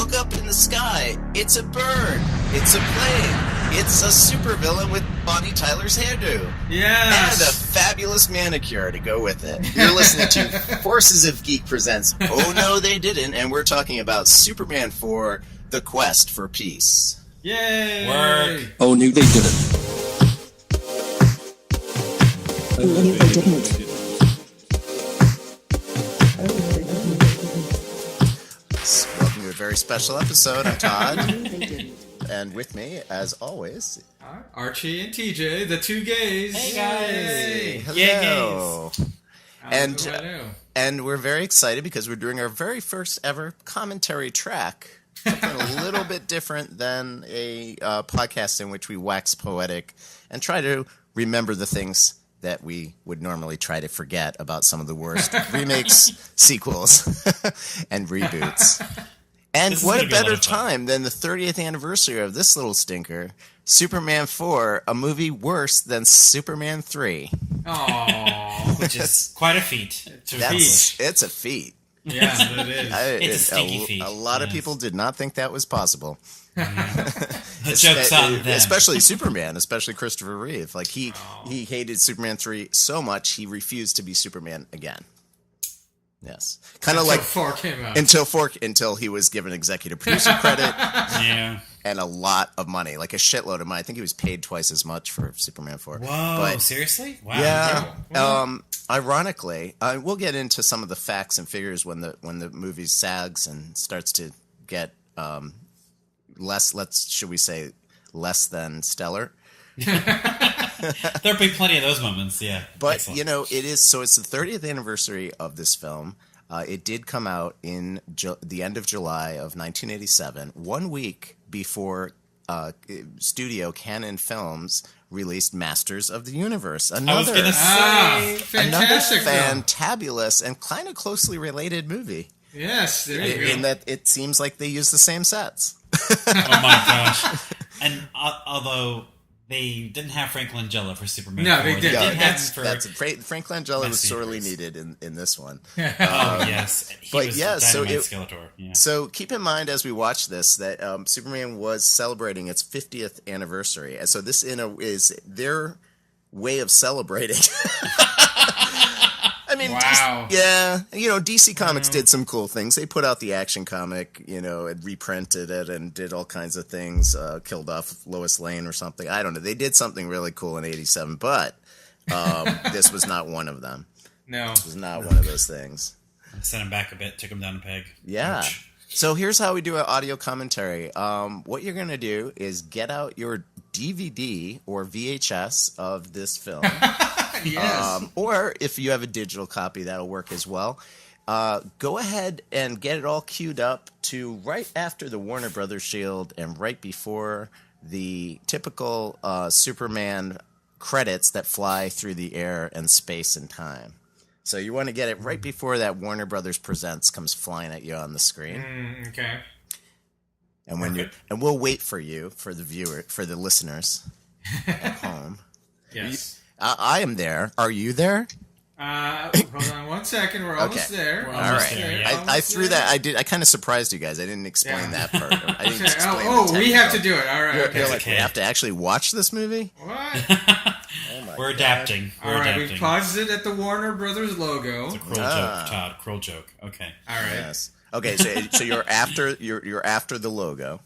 look up in the sky. It's a bird. It's a plane. It's a supervillain with Bonnie Tyler's hairdo. Yes. And a fabulous manicure to go with it. You're listening to Forces of Geek presents Oh No They Didn't, and we're talking about Superman 4, The Quest for Peace. Yay! Work. Oh, no, they didn't. Oh, no, they didn't. Welcome to a very special episode. I'm Todd. And with me, as always, Archie and TJ, the two gays. Hey guys! hello. Yeah, gays. And we're very excited because we're doing our very first ever commentary track. Something a little bit different than a podcast in which we wax poetic and try to remember the things that we would normally try to forget about some of the worst remakes, sequels, and reboots. And what a better time than the 30th anniversary of this little stinker, Superman 4, a movie worse than Superman 3. Aww. Which is quite a feat. It's a feat. Yeah, it is. It's a stinky feat. A lot of people did not think that was possible. The joke's on them. Especially Superman, especially Christopher Reeve. Like he hated Superman 3 so much he refused to be Superman again. Yes, kind of like 4 came out. until he was given executive producer credit. Yeah. And a lot of money, like a shitload of money. I think he was paid twice as much for Superman 4. Whoa, but, seriously? Wow. Yeah. Ironically, we'll get into some of the facts and figures when the movie sags and starts to get less than stellar. There'll be plenty of those moments, yeah. But, excellent. it's the 30th anniversary of this film. It did come out in the end of July of 1987, 1 week before studio Canon Films released Masters of the Universe. Another fantabulous and kind of closely related movie. Yes, there you go. In that it seems like they use the same sets. Oh my gosh. And although they didn't have Frank Langella for Superman 4. They did. Frank Langella was sorely needed in this one. Yes. He was Skeletor. Yeah. So keep in mind as we watch this that Superman was celebrating its 50th anniversary. And so this is their way of celebrating. I mean, wow. DC Comics did some cool things. They put out the Action comic, and reprinted it and did all kinds of things, killed off Lois Lane or something. I don't know. They did something really cool in 87, but this was not one of them. No. It was not one of those things. Sent him back a bit, took him down a peg. Yeah. Ouch. So here's how we do an audio commentary. What you're going to do is get out your DVD or VHS of this film. Yes. Or if you have a digital copy, that'll work as well. Go ahead and get it all queued up to right after the Warner Brothers Shield and right before the typical Superman credits that fly through the air and space and time. So you want to get it right before that Warner Brothers Presents comes flying at you on the screen. Okay. And we'll wait for you, for the listeners at home. Yes. I am there. Are you there? Hold on 1 second. We're almost there. All right. I threw that. I kind of surpured you guys. I didn't explain that part. I didn't explain we have to do it. All right. You're like, we have to actually watch this movie? What? We're adapting. All right. We paused it at the Warner Brothers logo. It's a cruel joke, Todd. Cruel joke. Okay. All right. Yes. Okay. So you're after the logo.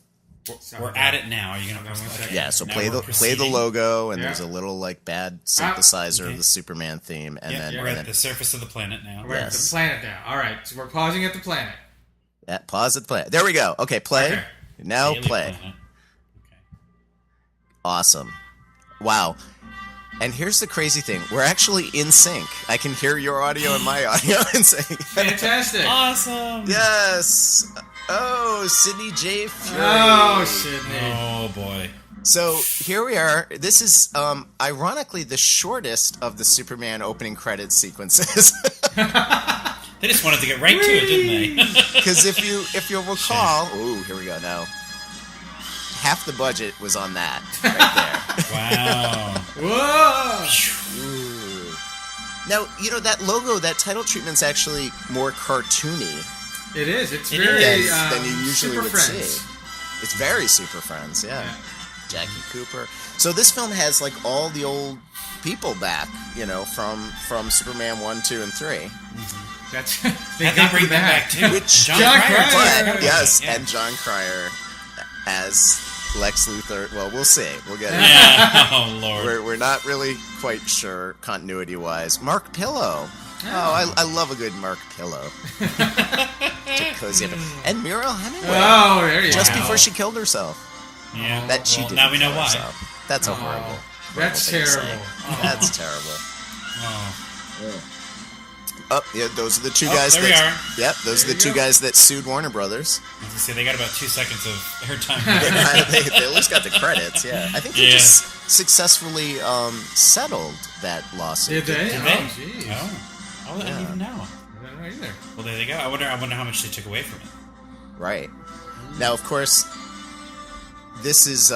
We're at it now. Are you going to? Yeah. So play the logo, and there's a little bad synthesizer of the Superman theme, and then we're at the surface of the planet now. We're at the planet now. All right. So we're pausing at the planet. Pause at the planet. There we go. Okay. Play. Okay. Now Daily play. Planet. Okay. Awesome. Wow. And here's the crazy thing. We're actually in sync. I can hear your audio and my audio in sync. Fantastic. Awesome. Yes. Oh, Sidney J. Fury. Oh, Sidney. Oh, boy. So here we are. This is, ironically, the shortest of the Superman opening credits sequences. They just wanted to get right to it, didn't they? Because if you'll recall... Ooh, here we go now. Half the budget was on that right there. Wow. Whoa. Ooh. Now, that logo, that title treatment's actually more cartoony It is. It's It very is. than you usually Super would Friends. see. It's very Super Friends, yeah. Jackie Cooper. So this film has like all the old people back, from Superman 1, 2, and 3. That's They they got bring them them back too. Which- John John Cryer. Cryer. But, yes, Yeah. and John Cryer as Lex Luthor. Well, we'll see. We'll get it. Yeah. Oh Lord. We're not really quite sure continuity-wise. Mark Pillow. Oh, I love a good Mark Pillow. To cozy up. And Muriel Hemingway. Oh, there you Just go. before she killed herself. Yeah. That she well, didn't now we know kill why. herself. That's a horrible. That's thing to say. terrible. That's terrible. Oh. Oh, yeah, those are the two Oh, guys there we that. are. Yep, those are There the you two go. guys that sued Warner Brothers. I was gonna say they got about 2 seconds of airtime. they at least got the credits. Yeah, I think they Yeah. just successfully settled that lawsuit. Did they? Did Oh, they? jeez. Oh. I didn't even know. I don't know either. Well, there they go. I wonder how much they took away from it. Right. Now, of course, this is.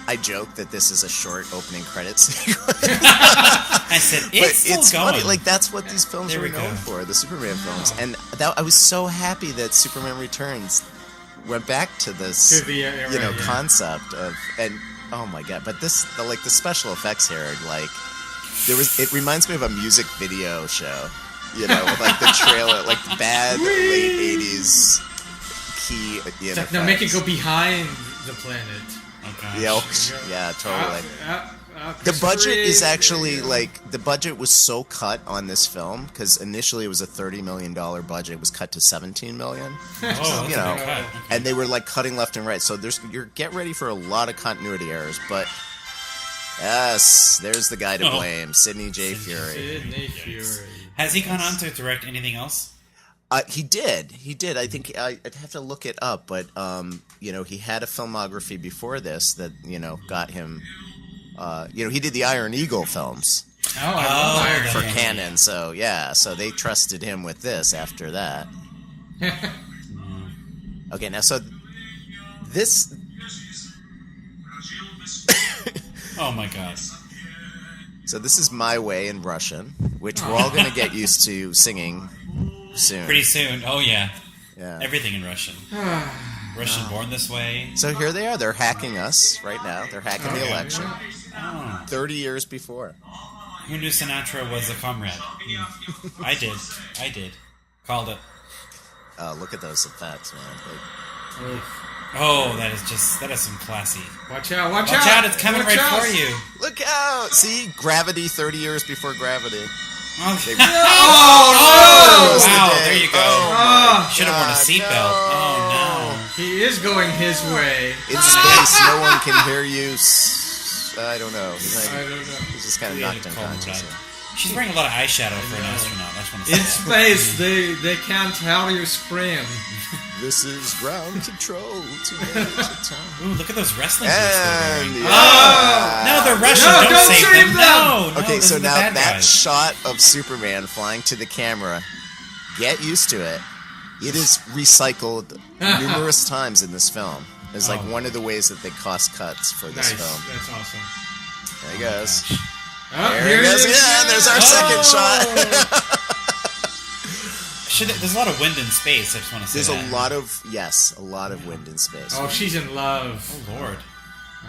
I joke that this is a short opening credits sequence. I said But it's still it's going. funny, like that's what these films There are we go. known for, the Superman films. And I was so happy that Superman Returns went back to this, To the, right, yeah. concept of, and oh my god! But the special effects here, like it reminds me of a music video show, with like the trailer, like the bad late '80s key. It's like, no, make it go behind the planet. Okay. Yeah, totally. The Christopher budget is Reeve, actually there you go. like the budget was so cut on this film because initially it was a $30 million budget. It was cut to $17 million, Oh, that's you a know, good cut. Okay. and they were like cutting left and right. So get ready for a lot of continuity errors. But yes, there's the guy to Oh. blame, Sidney J. Fury. Sidney Fury. Has he gone on to direct anything else? He did. I think I'd have to look it up, but he had a filmography before this that got him. He did the Iron Eagle films Oh, I love Iron for Man. canon, so they trusted him with this after that. Okay, now so this. Oh my god. So this is My Way in Russian, which we're all going to get used to singing soon. Pretty soon. Oh yeah. Yeah. Everything in Russian. Russian Born This Way. So here they are. They're hacking us right now. They're hacking the election. Oh. 30 years before. Who knew Sinatra was a comrade? I did. Called it. Look at those effects, man. Oh, that is some classy. Watch out, watch Watch out. out, it's coming Watch right out. for you. Look out! See, Gravity 30 years before Gravity. Oh, They- Oh, Goes the wow, day. there you go. Oh, Should have worn a God, seatbelt. no. Oh he is going his way. In space, no one can hear you. I don't know. I don't know. He's just kind of no. knocked unconscious. She's wearing a lot of eyeshadow for an astronaut. I just want to In say that. space, they can't tell you scream. This is ground control to town. Ooh, look at those wrestling boots they're And wearing. yeah. No, they're Russian. No, don't don't save save them. them. No, Okay, those so are the now bad that guys. shot of Superman flying to the camera, get used to it. It is recycled numerous times in this film. It's like Oh. one of the ways that they cost cuts for this Nice. film. That's awesome. There he goes. Oh, There here he it goes. is. Yeah, there's our second shot. There's a lot of wind in space. I just want to say There's that. a lot of wind in space. Oh, she's in love. Oh Lord.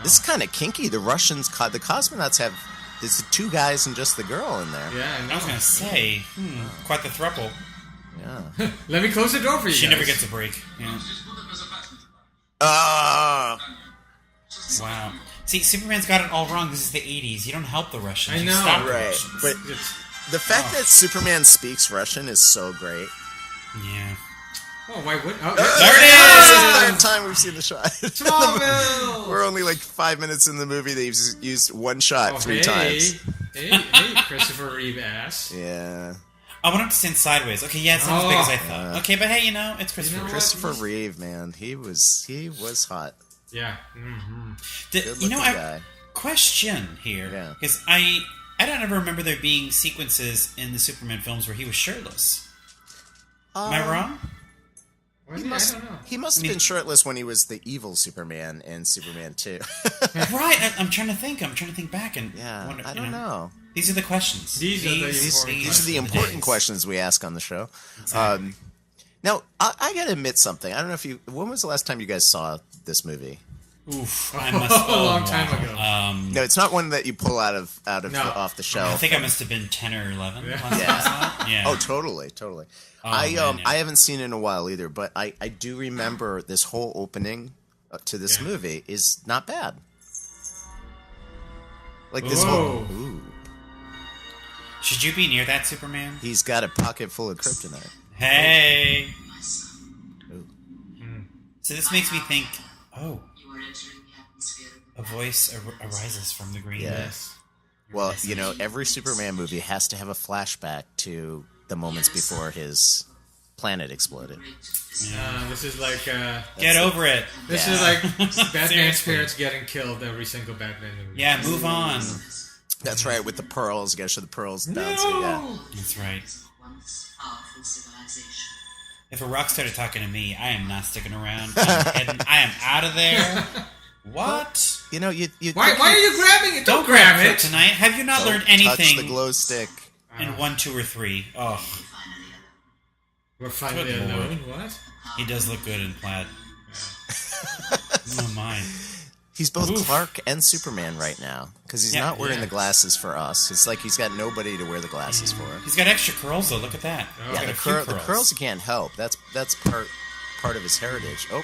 This is kind of kinky. The Russians, the cosmonauts have. There's the two guys and just the girl in there. Yeah, I I know. was gonna say, quite the throuple. Yeah. Let me close the door for you. She guys. never gets a break. Yeah. Wow. See, Superman's got it all wrong. This is the 80s. You don't help the Russians. I You know, stop the right. Russians. But It's- the fact that Superman speaks Russian is so great. Yeah. oh, why would? Oh, There it This is! is the third time we've seen the shot. Smallville! We're only like 5 minutes in the movie. They've used one shot Oh, 3 times. Hey, Christopher Reeve ass. Yeah. I want him to stand sideways. Okay, yeah, it's not as big as I Oh. thought. Okay, but hey, it's Christopher. You know what? Christopher Reeve, man, he was hot. Yeah. Mm-hmm. Good-looking guy. Question here, Yeah. because I don't ever remember there being sequences in the Superman films where he was shirtless. Am I wrong? Was He he? must, I don't know. he must have been shirtless when he was the evil Superman in Superman 2. Right. I'm trying to think. back and Yeah, wonder, I don't know. These are the questions. These are the important These are the important questions we ask on the show. Now, I gotta admit something. I don't know if you... When was the last time you guys saw this movie? Oof, I must A long time ago. No, it's not one that you pull out of off the shelf. I think I must have been 10 or 11. Yeah. Last time I saw it. Yeah. Oh, totally. Oh, I man, yeah. I haven't seen it in a while either, but I do remember this whole opening to this movie is not bad. Like this whole... Whoa. Ooh. Should you be near that Superman? He's got a pocket full of kryptonite. Hey. Ooh. So this makes me think, a voice arises from the green. Yes. Well, you know, every Superman movie has to have a flashback to the moments before his planet exploded. This is like... Get over it. This is like Batman's Seriously. parents getting killed every single Batman movie. Yeah, move on. That's right, with the pearls. You gotta show the pearls bouncing. Yeah. That's right. If a rock started talking to me, I am not sticking around. I am out of there. What? You know, you Why are you grabbing it? Don't grab it. Tonight, have you not learned touch anything the glow stick. in 1, 2, or 3? Oh, We're finally Good Lord. alone. What? he does look good in plaid. Oh my! He's both Oof. Clark and Superman right now because he's not wearing the glasses for us. It's like he's got nobody to wear the glasses for. He's got extra curls though. Look at that. Oh. He's Yeah, got the, a few the curls he can't help. That's part of his heritage. Oh,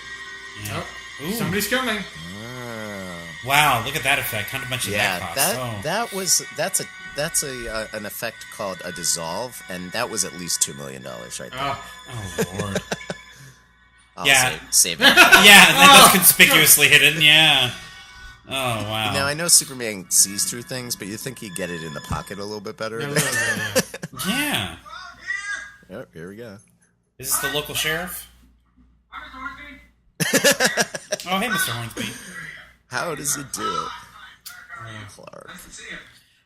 Yeah. Oh, Ooh. somebody's coming. Wow! Look at that effect. How much did yeah. that cost? That's an effect called a dissolve, and that was at least $2 million right there. Oh, Lord. I'll yeah. save it. Yeah, that was conspicuously hidden. Yeah. Oh wow. Now I know Superman sees through things, but you think he'd get it in the pocket a little bit better? a little bit, yeah. Yeah. Yep, here we go. Is this the local sheriff? Oh, hey, Mr. Hornsby. How does he do it? Clark.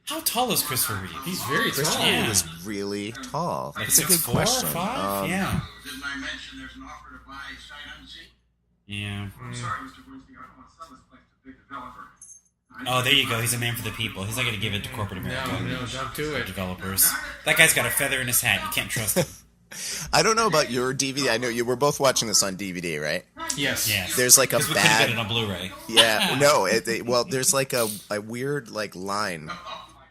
How tall is Christopher Reeve? He's very Christian tall. Yeah. was really tall. Like That's a good 6'4" question. or 5? Yeah. Didn't I mention there's an offer to buy sight unseen? Yeah. I'm sorry, Mr. Winsky, I don't want to sell this place to a big developer. Oh, there you go. He's a man for the people. He's not going to give it to corporate America. No, don't do it. Developers. That guy's got a feather in his hat. You can't trust him. I don't know about your DVD. I know you were both watching this on DVD, right? Yes. Yes. There's like a Because we couldn't get it bad. on Blu-ray. Yeah, no. Well, there's like a weird like line.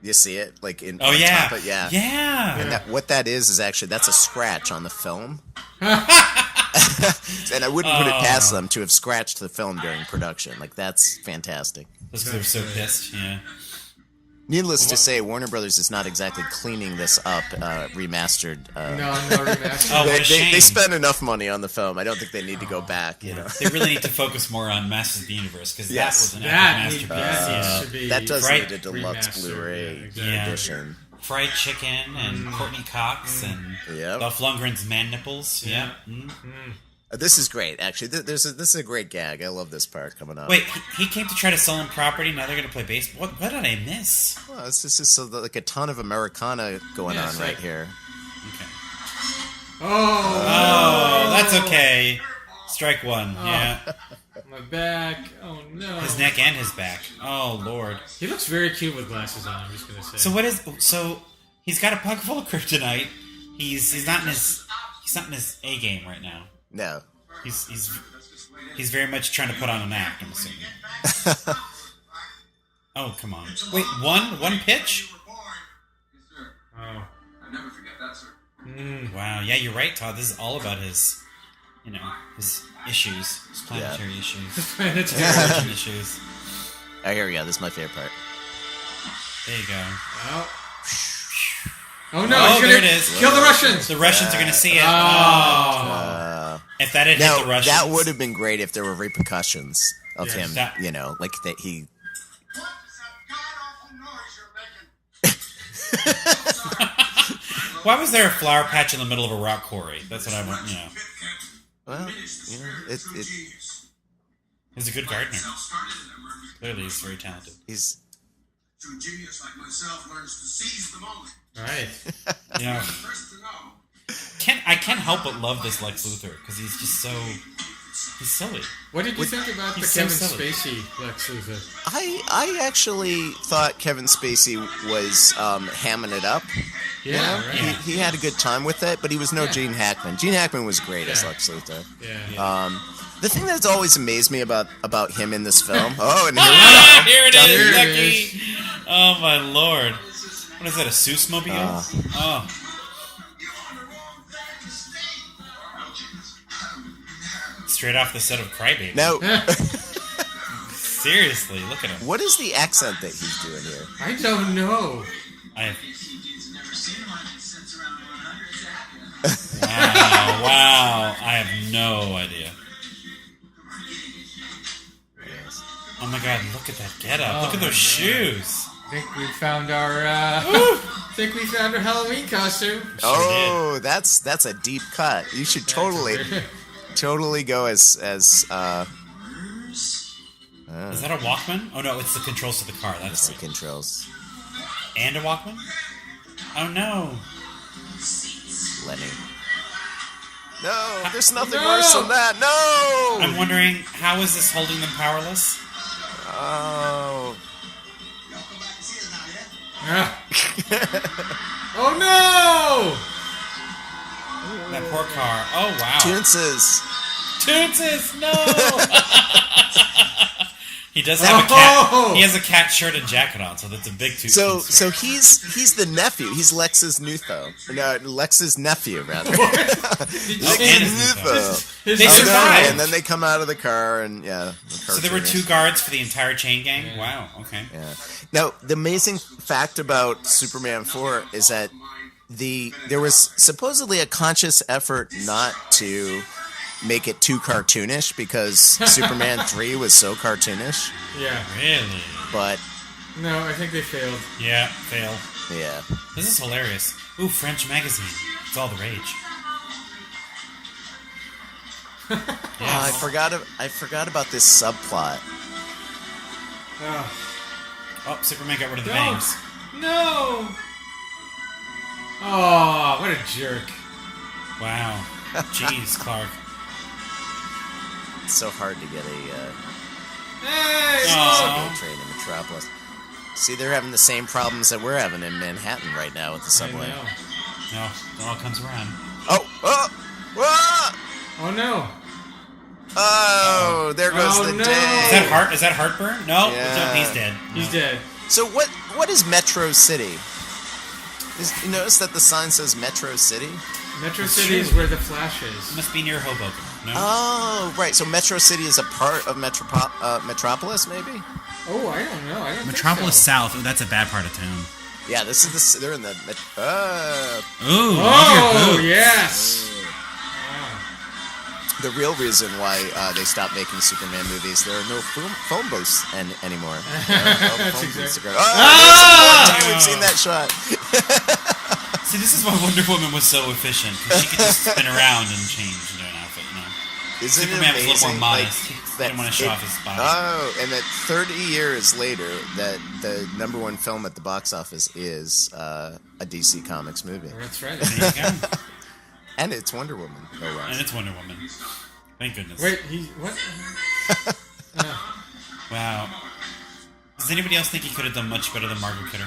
You see it like in. Oh on yeah. top of, yeah. Yeah. And what that is actually that's a scratch on the film. And I wouldn't put it past them to have scratched the film during production. Like that's fantastic. Just 'cause they're so pissed. Yeah. Needless to say, Warner Brothers is not exactly cleaning this up, remastered. No remaster. Oh, what a shame. They spent enough money on the film. I don't think they need to go back. You know, They really need to focus more on Masters of the Universe because Yes. that was an That epic need- masterpiece. that should be that does Right. need a deluxe remastered, Blu-ray yeah, exactly. Yeah. edition. Fried chicken and Courtney Cox and Yep. Dolph Lundgren's man nipples. Yeah. This is great, actually. This is a great gag. I love this part coming up. Wait, he came to try to sell him property. Now they're going to play baseball. What did I miss? Well, it's just like a ton of Americana going Yeah, on it's right like- here. Okay. Oh, Oh, that's okay. Strike one. Yeah. my back. Oh no. His neck and his back. Oh Lord. He looks very cute with glasses on. I'm just gonna say. So what is? So he's got a pocket full of kryptonite. He's not in his A game right now. No. He's very much trying to put on an act. I'm assuming. Oh come on! Wait, one pitch? Oh. I never forget that, sir. Wow. Yeah, you're right, Todd. This is all about his, his issues, his planetary issues, Planetary. issues. Oh, here we go. This is my favorite part. There you go. Oh. Oh no! Oh, he's gonna there it is. Kill the Russians. The Russians are going to see it. Oh. If that had hit Now, the Russians, that would have been great if there were repercussions of Yes. him, That- like that he... What is that god-awful noise you're making? Why was there a flower patch in the middle of a rock quarry? That's what I want. Well, He's a good gardener. Clearly, he's very talented. he's... So a genius like myself learns to seize the moment. Right. First to know. I can't help but love this Lex Luthor because he's just so He's silly. What did you think about the he's so Kevin silly. Spacey Lex Luthor? I actually thought Kevin Spacey was hamming it up. Yeah, right. Yeah. He had a good time with it, but he was no Gene Hackman. Gene Hackman was great as Lex Luthor. Yeah. The thing that's always amazed me about him in this film. Oh, and Here it Here is, it Ducky. Oh my lord. What is that? A Seuss mobile? Oh. Straight off the set of Crybaby. now, Seriously, look at him. what is the accent that he's doing here? I don't know. Wow. I have no idea. Oh my god, look at that getup. Look at those shoes. I think we found our Halloween costume. Oh, that's a deep cut. You should totally go as Is that a Walkman? Oh no, it's the controls to the car. That's the right. controls. And a Walkman? Oh no. Lenny. No, there's nothing No! worse than that. No. I'm wondering, how is this holding them powerless? Oh. Oh no! That poor car. Oh wow. Toonses. Toonses, no! He does have a cat. He has a cat shirt and jacket on, so that's a big toot. So he's the nephew. He's Lex's Nutho. No, Lex's nephew, rather. And his Nutho. They Oh, no, survived. and then they come out of the car, and the car So there were 2 guards for the entire chain gang? Wow, okay. Yeah. Now, the amazing fact about Superman 4 is that there was supposedly a conscious effort not to make it too cartoonish because Superman 3 was so cartoonish. Yeah. Really? But No, I think they failed. Yeah, fail. yeah. This is hilarious. Ooh, French magazine. It's all the rage. Oh, I forgot about this subplot. Oh, Superman got rid of the Don't. bangs. No! Oh, what a jerk. Wow. Jeez, Clark. It's so hard to get a Hey! Aw. subway train in Metropolis. See, they're having the same problems that we're having in Manhattan right now with the I subway. know. No, it all comes around. Oh! Oh no! Oh, there goes Oh, the no. day. Is that Heartburn? No, Yeah. no, he's dead. He's dead. So what is Metro City? You notice that the sign says Metro City? Metro It's City is true. where the Flash It is. must be near Hoboken. No? Oh, right. So Metro City is a part of Metropolis, maybe? Oh, I don't know. I don't Metropolis think so. South. Ooh, that's a bad part of town. Yeah, this is they're in the. Ooh, Oh, yes! The real reason why they stopped making Superman movies, there are no phone booths anymore. That's Phone booths exactly. are gone. Oh, we've seen that shot. See, this is why Wonder Woman was so efficient, because she could just spin around and change into an outfit, you know. Isn't Superman it was a little amazing? more modest. He that didn't want to show off his body. Oh, and that 30 years later, that the #1 film at the box office is a DC Comics movie. That's right. There you go. And it's Wonder Woman, no less. And it's Wonder Woman. Thank goodness. Wait, what? Wow. Does anybody else think he could have done much better than Margaret Kidder?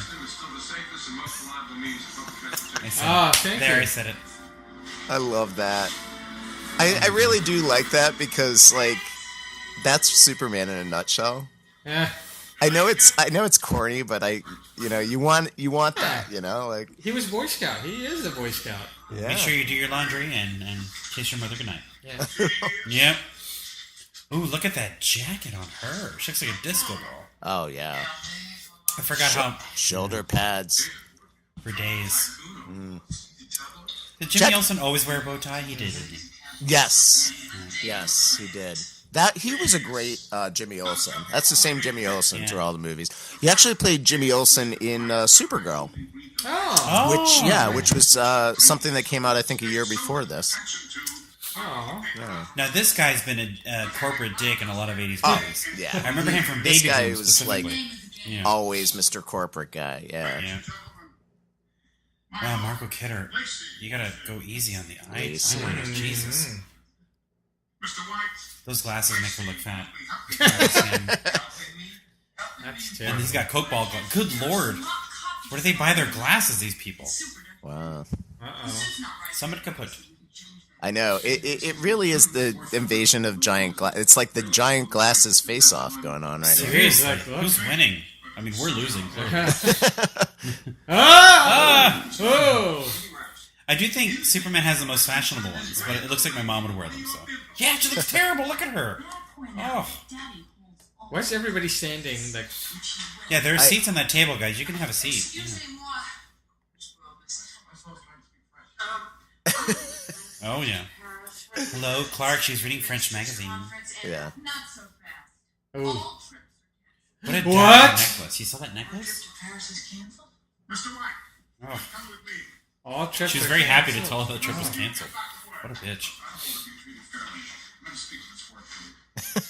I said it. Thank There, you. I said it. I love that. I really do like that because, like, that's Superman in a nutshell. I know it's corny, but you want that, like, He was Boy Scout. He is a Boy Scout. yeah. Make sure you do your laundry and kiss your mother goodnight. Yeah. Yep. Ooh, look at that jacket on her. She looks like a disco ball. Oh yeah, I forgot how shoulder pads. for days. Did Jimmy Jack- Olsen always wear a bow tie? He did, didn't he? Yes, he did. That he was a great Jimmy Olsen. That's the same Jimmy Olsen through all the movies. He actually played Jimmy Olsen in Supergirl, Oh. which was something that came out I think a year before this. Oh. Now this guy's been a corporate dick in a lot of 80s movies. Yeah, I remember him from this Baby guy Boom was like specifically. Yeah. always Mr. Corporate guy. Yeah. Wow, Marco Kidder, you gotta go easy on the eyes. Easy. Oh, Jesus. Mr. White, Those glasses make her look fat. That's And terrible. he's got Coke ball. Good lord. Where do they buy their glasses, these people? Wow. Uh-oh. Somebody kaput. I know. It really is the invasion of giant glass. It's like the giant glasses face-off going on right now. Seriously, Exactly. who's winning? I mean, we're losing. Oh! I do think Superman has the most fashionable ones, but it looks like my mom would wear them. So yeah, she looks terrible. Look at her. Oh, Why is everybody standing? Like, yeah. There are seats on that table, guys. You can have a seat. Yeah. Oh yeah. Hello, Clark. She's reading French magazine. Yeah. oh, What a What? diamond necklace. You saw that necklace? Mr. White, Oh, come with me. all trips. she was are very happy to canceled. tell her the trip was canceled. What a bitch. Let me speak to this work.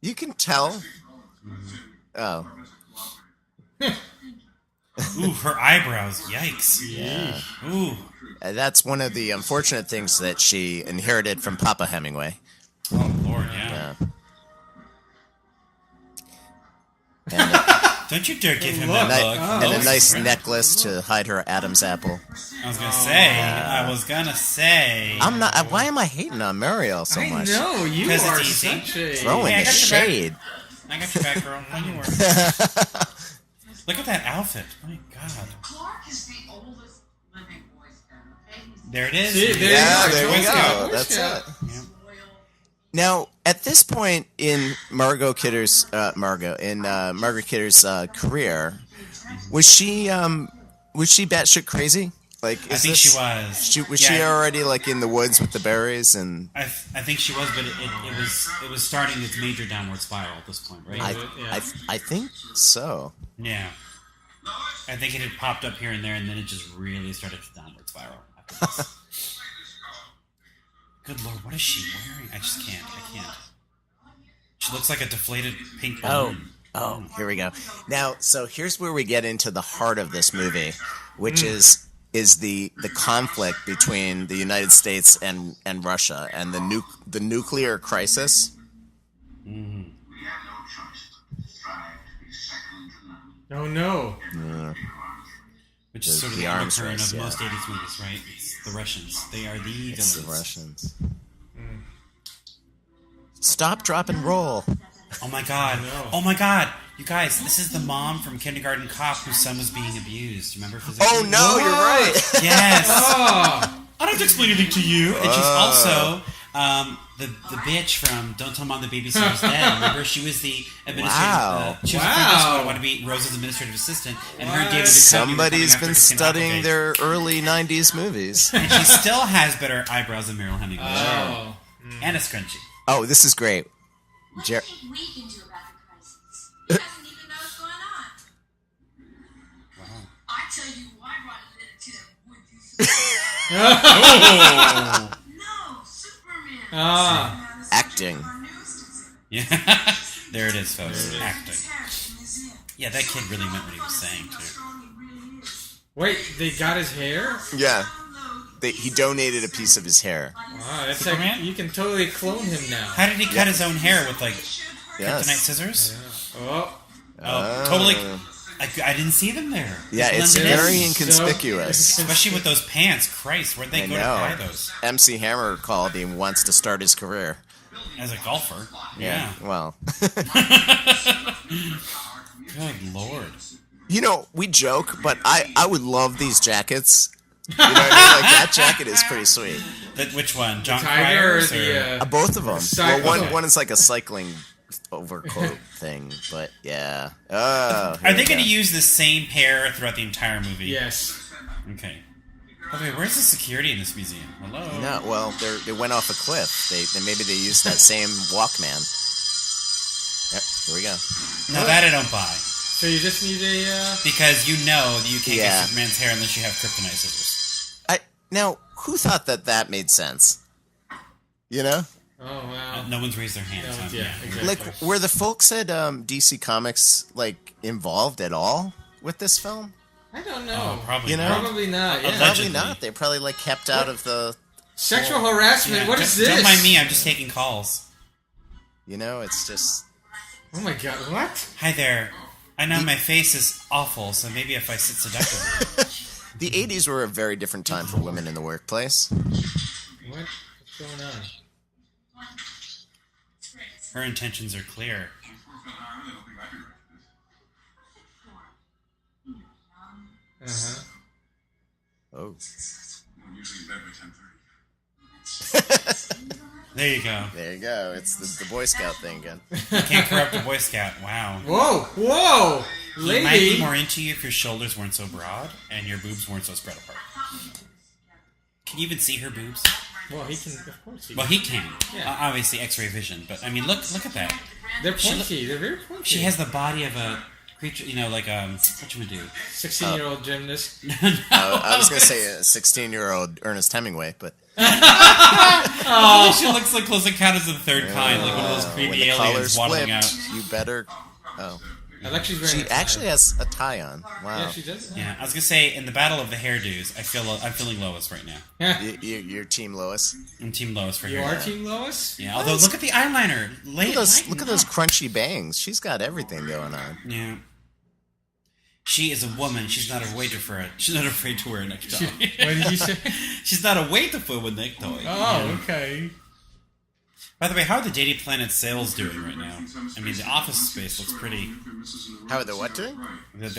You can tell. Oh. Ooh, her eyebrows. Yikes. Yeah. Ooh. That's one of the unfortunate things that she inherited from Papa Hemingway. Oh Lord, yeah. Yeah. And, Don't you dare give him Look. that ni- look. and a Oh, nice crap. necklace to hide her Adam's apple. I was gonna say. I'm not. Why am I hating on Mariel so I much? know you 'Cause it's are easy. such a. Throwing Hey, I the got your back. shade. I got your back, girl. Don't you worry. Look at that outfit. My God. Clark is the oldest living Boy Scout, okay? He's There it is. See, there Yeah, you go. there Boy we Scout, go. Boy That's Scout. it. Yeah. loyal. Now, at this point in Margot Kidder's Margaret Kidder's career, was she batshit crazy? Like, I think she was. Was Yeah. she already like in the woods with the berries? And I think she was, but it was starting its major downward spiral at this point, right? I think so. Yeah. I think it had popped up here and there, and then it just really started to downward spiral. After this. Good Lord, what is she wearing? I just can't. I can't. She looks like a deflated pink balloon. Oh, here we go. Now, so here's where we get into the heart of this movie, which is the conflict between the United States and Russia and the nuclear crisis. We have no choice but to strive to be second to none. Oh no. Which is sort of the the arms undercurrent race, of yeah. most 80s movies, right? It's the Russians. They are the It's villains. the Russians. Stop, drop, and roll. Oh my God. know. Oh my God. You guys, this is the mom from Kindergarten Cop whose son was being abused. Remember physically? Oh no, you're right. Yes. Oh. I don't have to explain anything to you. And she's also the bitch from Don't Tell Mom the Babysitter's Dead. Remember, she was the administrative. Wow. She was the friend who wanted to be Rose's administrative assistant, and her and David Duchovny were Somebody's coming been after Christina studying Applegate. their early '90s movies. And she still has better eyebrows than Meryl Hemingway. Oh. And a scrunchie. Oh, this is great. What Jer- do you think we can do about the crisis? He doesn't even know what's going on. I tell you, why run a letter to that would-be No, Superman. Ah. Superman is Acting. subject of our news today. Yeah. There it is, folks. Acting. Terrorist museum. Yeah, that kid really meant what he was saying, How too. strong he really is. Wait, they got his hair? Yeah, Download he donated a piece of his hair. Wow, that's Superman? like you can totally clone him now. How did he cut his own hair with, like, kryptonite Yes. scissors? Oh. Oh, totally. I didn't see them there. Yeah, it's Blended in. very inconspicuous. Especially with those pants. Christ, where'd they I go to know. buy those? MC Hammer called. He wants to start his career. As a golfer. Yeah. Well, Good Lord. you know, we joke, but I would love these jackets. You know what I mean? Like, that jacket is pretty sweet. Which one? John Tiger or Cryer's the Both of them. Cycle. Well, one is like a cycling overcoat thing, but yeah. Oh, Are they going to use the same pair throughout the entire movie? yes. Okay. Okay, where's the security in this museum? Hello? No, well, they went off a cliff. Maybe they used that same Walkman. Yep, here we go. No, that I don't buy. So you just need a Because you know that you can't Yeah. get Superman's hair unless you have kryptonite scissors. Now, who thought that made sense? You know, oh wow. No one's raised their hands. No, huh? yeah, exactly. like were the folks at DC Comics like involved at all with this film? I don't know. Oh, probably You know? not. Probably not. Yeah. Allegedly. Probably not. They probably like kept out of the Sexual harassment. Yeah, What is this? Don't mind me. I'm just taking calls. You know, it's just... Oh my god! What? Hi there. I know my face is awful, so maybe if I sit seductively. The 80s were a very different time for women in the workplace. What's going on? Her intentions are clear. Uh-huh. Oh. There you go. There you go. It's the Boy Scout thing again. You can't corrupt a Boy Scout. Wow. Whoa! Whoa! He might be Lady! more into you if your shoulders weren't so broad and your boobs weren't so spread apart. Can you even see her boobs? Well, he can, of course. Well, he can. Yeah. Obviously, X-ray vision. But I mean, look at that. They're pointy. They're very pointy. She has the body of a creature. You know, like what you would do? 16-year-old gymnast. I was going to say a 16-year-old Ernest Hemingway, but... Oh, she looks like Close Encounters of the Third Kind, like one of those when creepy the aliens collar's waddling flipped, out. you better... Oh. I like she's wearing She a tie. actually has a tie on. Wow. Yeah, she does. Yeah, I was gonna say in the battle of the hairdos, I'm feeling Lois right now. Yeah. You're Team Lois. I'm Team Lois for You hair. are Team Lois? Yeah, although look at the eyeliner. Look at those crunchy bangs. She's got everything going on. Yeah. She is a woman. She's not afraid to wear She's not afraid to wear a necktie. What did you say? She's not afraid to wear a necktie. Oh, Yeah. okay. By the way, how are the Dating Planet sales doing right now? I mean, the office space looks pretty. How are they what doing? Their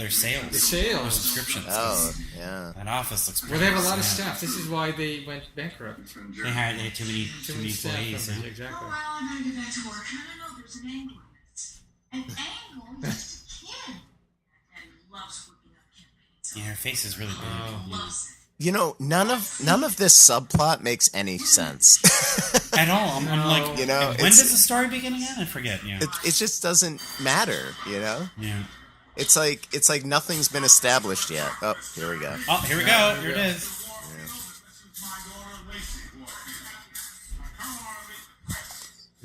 sales. The sales. Their subscriptions. Oh, yeah. That office looks pretty. Well, they have a lot of sad. staff. This is why they went bankrupt. They had too many staff employees. members, Yeah. exactly. Oh, well, I'm gonna get back to work. No, there's an angle in this. An angle? Just a kid. Daddy loves whipping up campaigns. Yeah, her face is really big. Loves it. You know, none of this subplot makes any sense. At all. I'm like, You know, when does the story begin again? I forget. Yeah. It just doesn't matter, you know? Yeah. It's like nothing's been established yet. Oh, here we go. Oh, here we go. Here it is.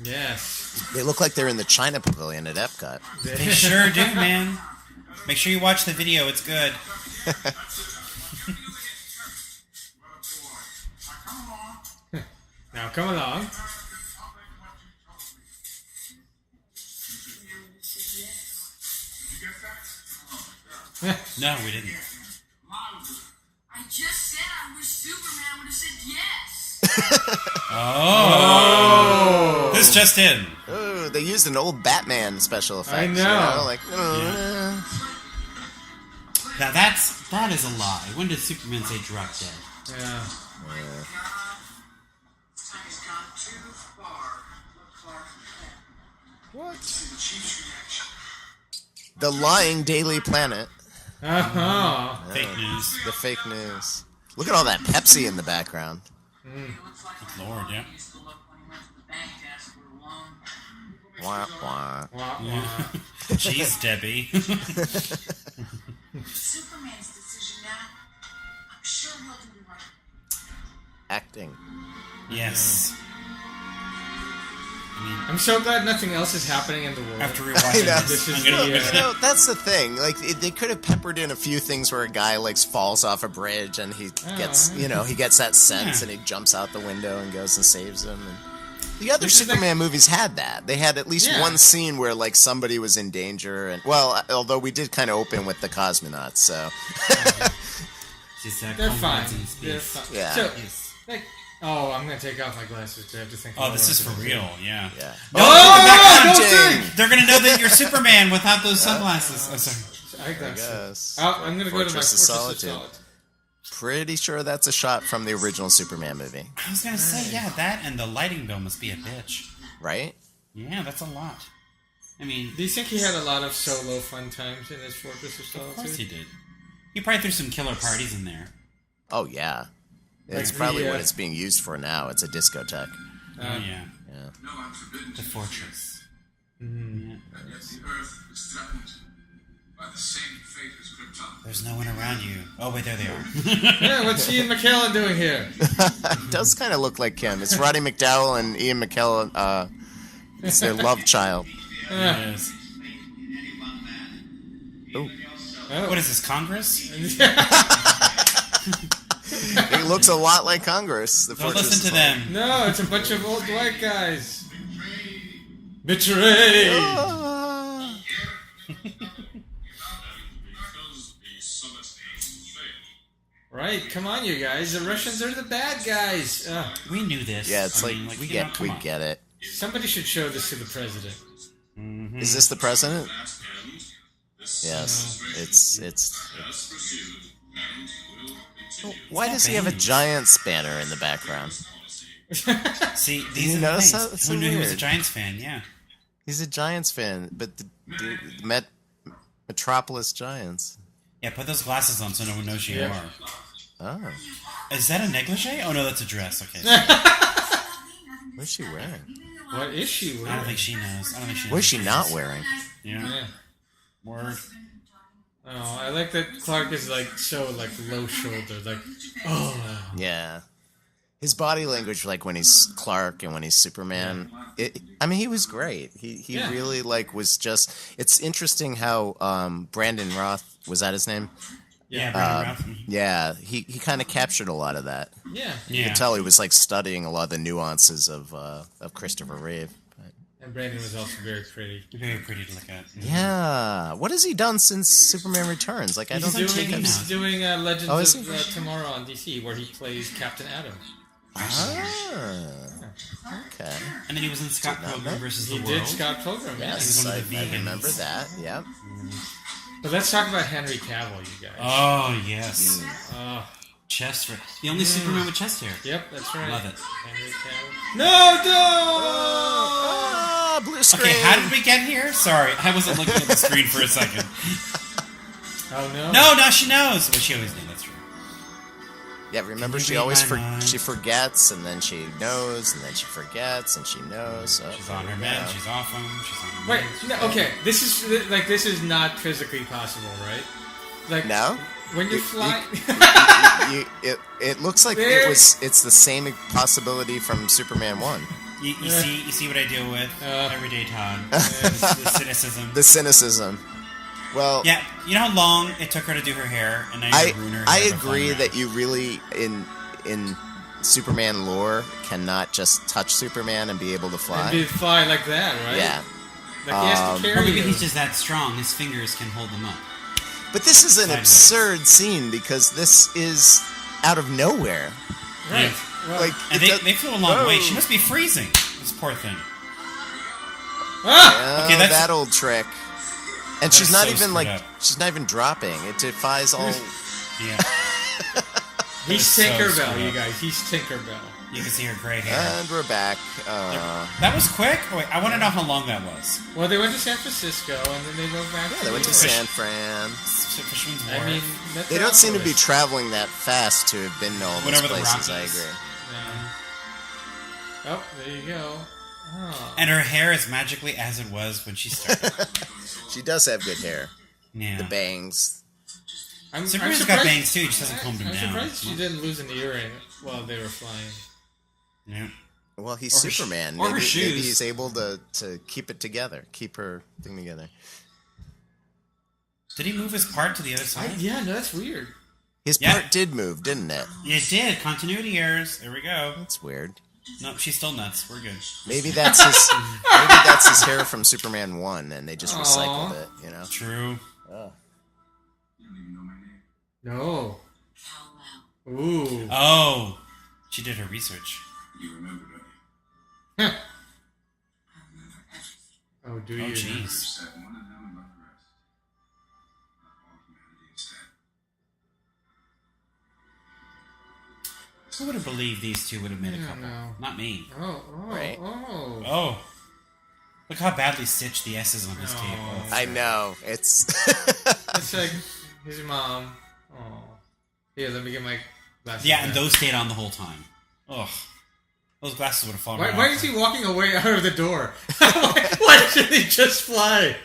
Yes. They look like they're in the China Pavilion at Epcot. They sure do, man. Make sure you watch the video. It's good. Now, come along. No, we didn't. I just said I wish Superman would have said yes. Oh. This just in. Oh, they used an old Batman special effect. I know. You know? Like, Now that is a lie. When did Superman say drop dead? Yeah. Time has gone too far. Look far from what? The lying Daily Planet. Uh-huh. Fake news. The fake news. Look at all that Pepsi in the background. Lord, yeah. used to look when he went to the bank to ask for a loan. Wah, wah. Wah, wah. Jeez, Debbie. Superman's decision now. I'm sure he'll do the right thing. Acting. Yes. I'm so glad nothing else is happening in the world. After rewatching know. this, This I'm is gonna the, be You know, that's the thing. Like, they could have peppered in a few things where a guy, like, falls off a bridge and he gets, he gets that sense and he jumps out the window and goes and saves him. And the other Superman movies had that. They had at least one scene where, like, somebody was in danger. And, well, although we did kind of open with the cosmonauts, so. They're fine. They're fine. Yeah. So, like, oh, I'm gonna take off my glasses because I have to think. Oh, this is for real, yeah. Yeah. Oh, They're gonna know that you're Superman without those sunglasses. Oh, sorry. Yes. Oh, I'm gonna go to my Fortress of Fortress of Solitude. Pretty sure that's a shot from the original Superman movie, I was gonna say, yeah, that and the lighting bill must be a bitch. right? Yeah, that's a lot. I mean, Do you think he had a lot of solo fun times in his Fortress of of course he Solitude? did. He probably threw some killer parties in there. Oh yeah. It's Like probably the, what it's being used for now. It's a discotheque. Oh yeah, Yeah. No, I'm forbidden the fortress. Yeah. And yet the Earth is threatened by the same fate as Krypton. There's no one around you. Oh wait, there they are. Yeah, what's Ian McKellen doing here? It does kind of look like Kim. It's Roddy McDowell and Ian McKellen. It's their love child. It is. Oh. Oh. What is this, Congress? It looks a lot like Congress. The Don't fortress listen to is like- them. No, it's a bunch of old white guys. Betrayed. Ah. Right, come on, you guys. The Russians are the bad guys. We knew this. Yeah, it's I like, mean, we you know, get come we on. get it. Somebody should show this to the president. Is this the president? Yes, it's. Why does he have a Bangs. Giants banner in the background? See, you these are the notice things. that? It's Who so knew he was a weird. Giants fan? Yeah. He's a Giants fan, but the Metropolis Giants. Yeah, put those glasses on so no one knows who you are. Oh, Is that a negligee? Oh, no, that's a dress. Okay. what's she wearing? What is she wearing? I don't think she knows. I don't think she knows. What is she not wearing? Yeah. Yeah. Word. Oh, I like that Clark is like so like low shouldered, like oh. Yeah. His body language, like when he's Clark and when he's Superman, I mean, he was great. He Yeah. really like was just. It's interesting how Brandon Roth, was that his name? Yeah, Brandon Routh. Yeah, he kind of captured a lot of that. Yeah. You Yeah. could tell he was like studying a lot of the nuances of Christopher Reeve. And Brandon was also very pretty. Very pretty to look at. Yeah, what has he done since Superman Returns? Like I don't He's think doing- I've he's Doing Legends Oh, is of he? Tomorrow on DC, where he plays Captain Atom. Okay. And then he was in Scott Did not Pilgrim know. versus He the did World. Scott Pilgrim. Yeah. Yes, one I, of the I vegans. remember that. Yep. But let's talk about Henry Cavill, you guys. Oh, yes. Oh, Chest hair. The only Superman with chest hair. yep, that's right. Love it. Henry Cavill. No, no! Ah, blue screen. Okay, how did we get here? Sorry, I wasn't looking at the screen for a second. Oh no! No, now she knows. Well, she always knew, that's true. Yeah, remember Can you she read always my mind? she forgets and then she knows and then she forgets and she knows. So She's on her yeah. meds, she's off them, she's on her Wait, meds. no, okay. This is not physically possible, right? Like No? when you fly. It looks like There- it's the same possibility from Superman 1. You see what I deal with every day, Todd. the cynicism. The cynicism. Well, Yeah, you know how long it took her to do her hair, and now you ruin her hair I by flying agree around? that you really in Superman lore cannot just touch Superman and be able to fly. And be fly like that, right? Yeah. Like he has to Or carry maybe you. he's just that strong, his fingers can hold them up. But this is an Sideways. absurd scene because this is out of nowhere. Right. Well, Like And it does- they flew a long way. Whoa. She must be freezing, this poor thing. ah! Okay, that's- that old trick. And That she's is not so even screwed like up. she's not even dropping. It defies all. Yeah, He's so Tinkerbell, screwed you up. guys. He's Tinkerbell. you can see her gray hair. And we're back. That was quick? Oh, wait, I want to know how long that was. Well, they went to San Francisco and then they moved back. Yeah, to they went to New York. San Fran. Fisherman's I Wharf. mean, They don't seem to be Metropolis. traveling that fast to have been to all these Whatever the places. I Rockies. agree. No. Oh, there you go. Oh. And her hair is magically as it was when she started. She does have good hair. Yeah. The bangs. I'm Superman's got surprised- bangs too, he just hasn't combed them I'm down. surprised she didn't lose an earring while they were flying. Yeah. Well, he's Or her sh- Superman. or her maybe shoes. he's able to keep it together, keep her thing together. Did he move his part to the other side? Yeah, no, that's weird. His Yeah. part did move, didn't it? It did. Continuity errors. There we go. That's weird. Nope, she's still nuts. We're good. Maybe that's his. Maybe that's his hair from Superman 1, and they just recycled Aw. it. You know. True. You don't even know my name. No. Kal-El. Ooh. Oh, she did her research. You remember, don't you? Huh. I remember everything. Oh, do Oh, you? jeez. You said one of them and left the rest. All humanity instead. Who would have believed these two would have made a I couple? don't know. Not me. Oh, Right. oh. Oh. Look how badly stitched the S's on his tape. Oh. I know. It's. It's like his mom. Oh. Here, let me get my glasses. Yeah, and back. those stayed on the whole time. Ugh. Those glasses would have fallen Why, right why off is he her. walking away out of the door? why doesn't he just fly?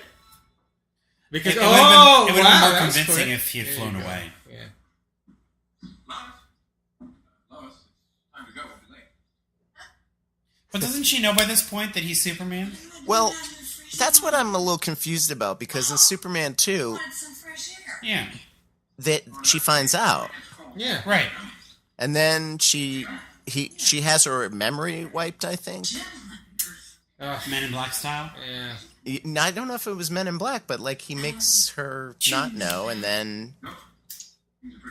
Because It would have been, wow, more that's convincing quick. if he had There flown you go. away. Yeah. Lois, time to go. We'll be late. But doesn't she know by this point that he's Superman? Well, that's what I'm a little confused about because in Superman 2, Wanted some fresh air. Yeah. that she finds out. Yeah. Right. And then she has her memory wiped, I think. Men in Black style. Yeah. I don't know if it was Men in Black, but like he makes her not know, and then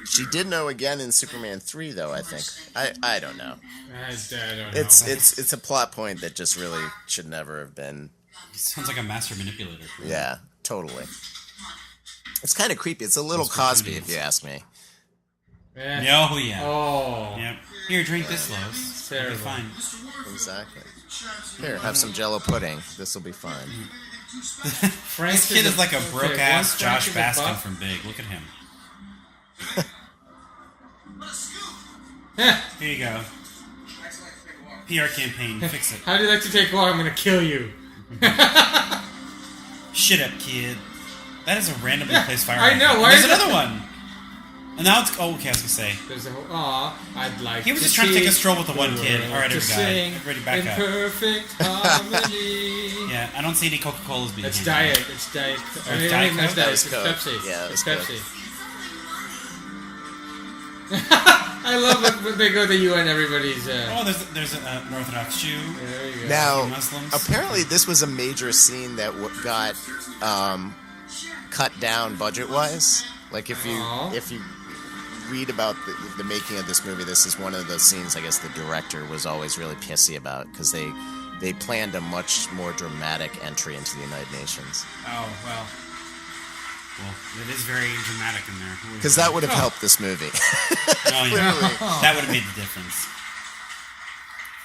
she did know again in Superman 3, though. I think I don't know. I don't know. It's a plot point that just really should never have been. Sounds like a master manipulator. Yeah, totally. It's kind of creepy. It's a little Cosby, if you ask me. Yeah. Oh yeah. Oh. Yep. Here, drink this, Lois. It'll be Terrible. fine. Exactly. Here, have some Jello pudding. This will be fine. Frank This kid is like a okay, broke-ass once Josh Frank is a Baskin buff- from Big. Look at him. Here you go. PR campaign. Fix it. How do you like to take a walk? I'm gonna kill you. Shit up, kid. That is a randomly placed fire. I know, hydrant. why There's is that- another one. And now it's... Oh, okay, I was going to say. There's a whole. Aw, I'd like. He was just trying to take a stroll with the one kid. world All right, to every guy. sing Ready, back in up. perfect harmony. Yeah, I don't see any Coca-Colas being It's handed diet. It's diet. it's I mean, Diet that's Coke? diet. That was It's Coke. Pepsi. Yeah, it It's was Pepsi. I love it when they go to the UN. Everybody's. Oh, there's an Orthodox Jew. There you go. Now, Muslims. apparently, this was a major scene that got cut down budget-wise. Like if you read about the making of this movie, this is one of the scenes I guess the director was always really pissy about because they planned a much more dramatic entry into the United Nations. Oh, well, it is very dramatic in there. Because that would have helped this movie. Oh, yeah. That would have made the difference.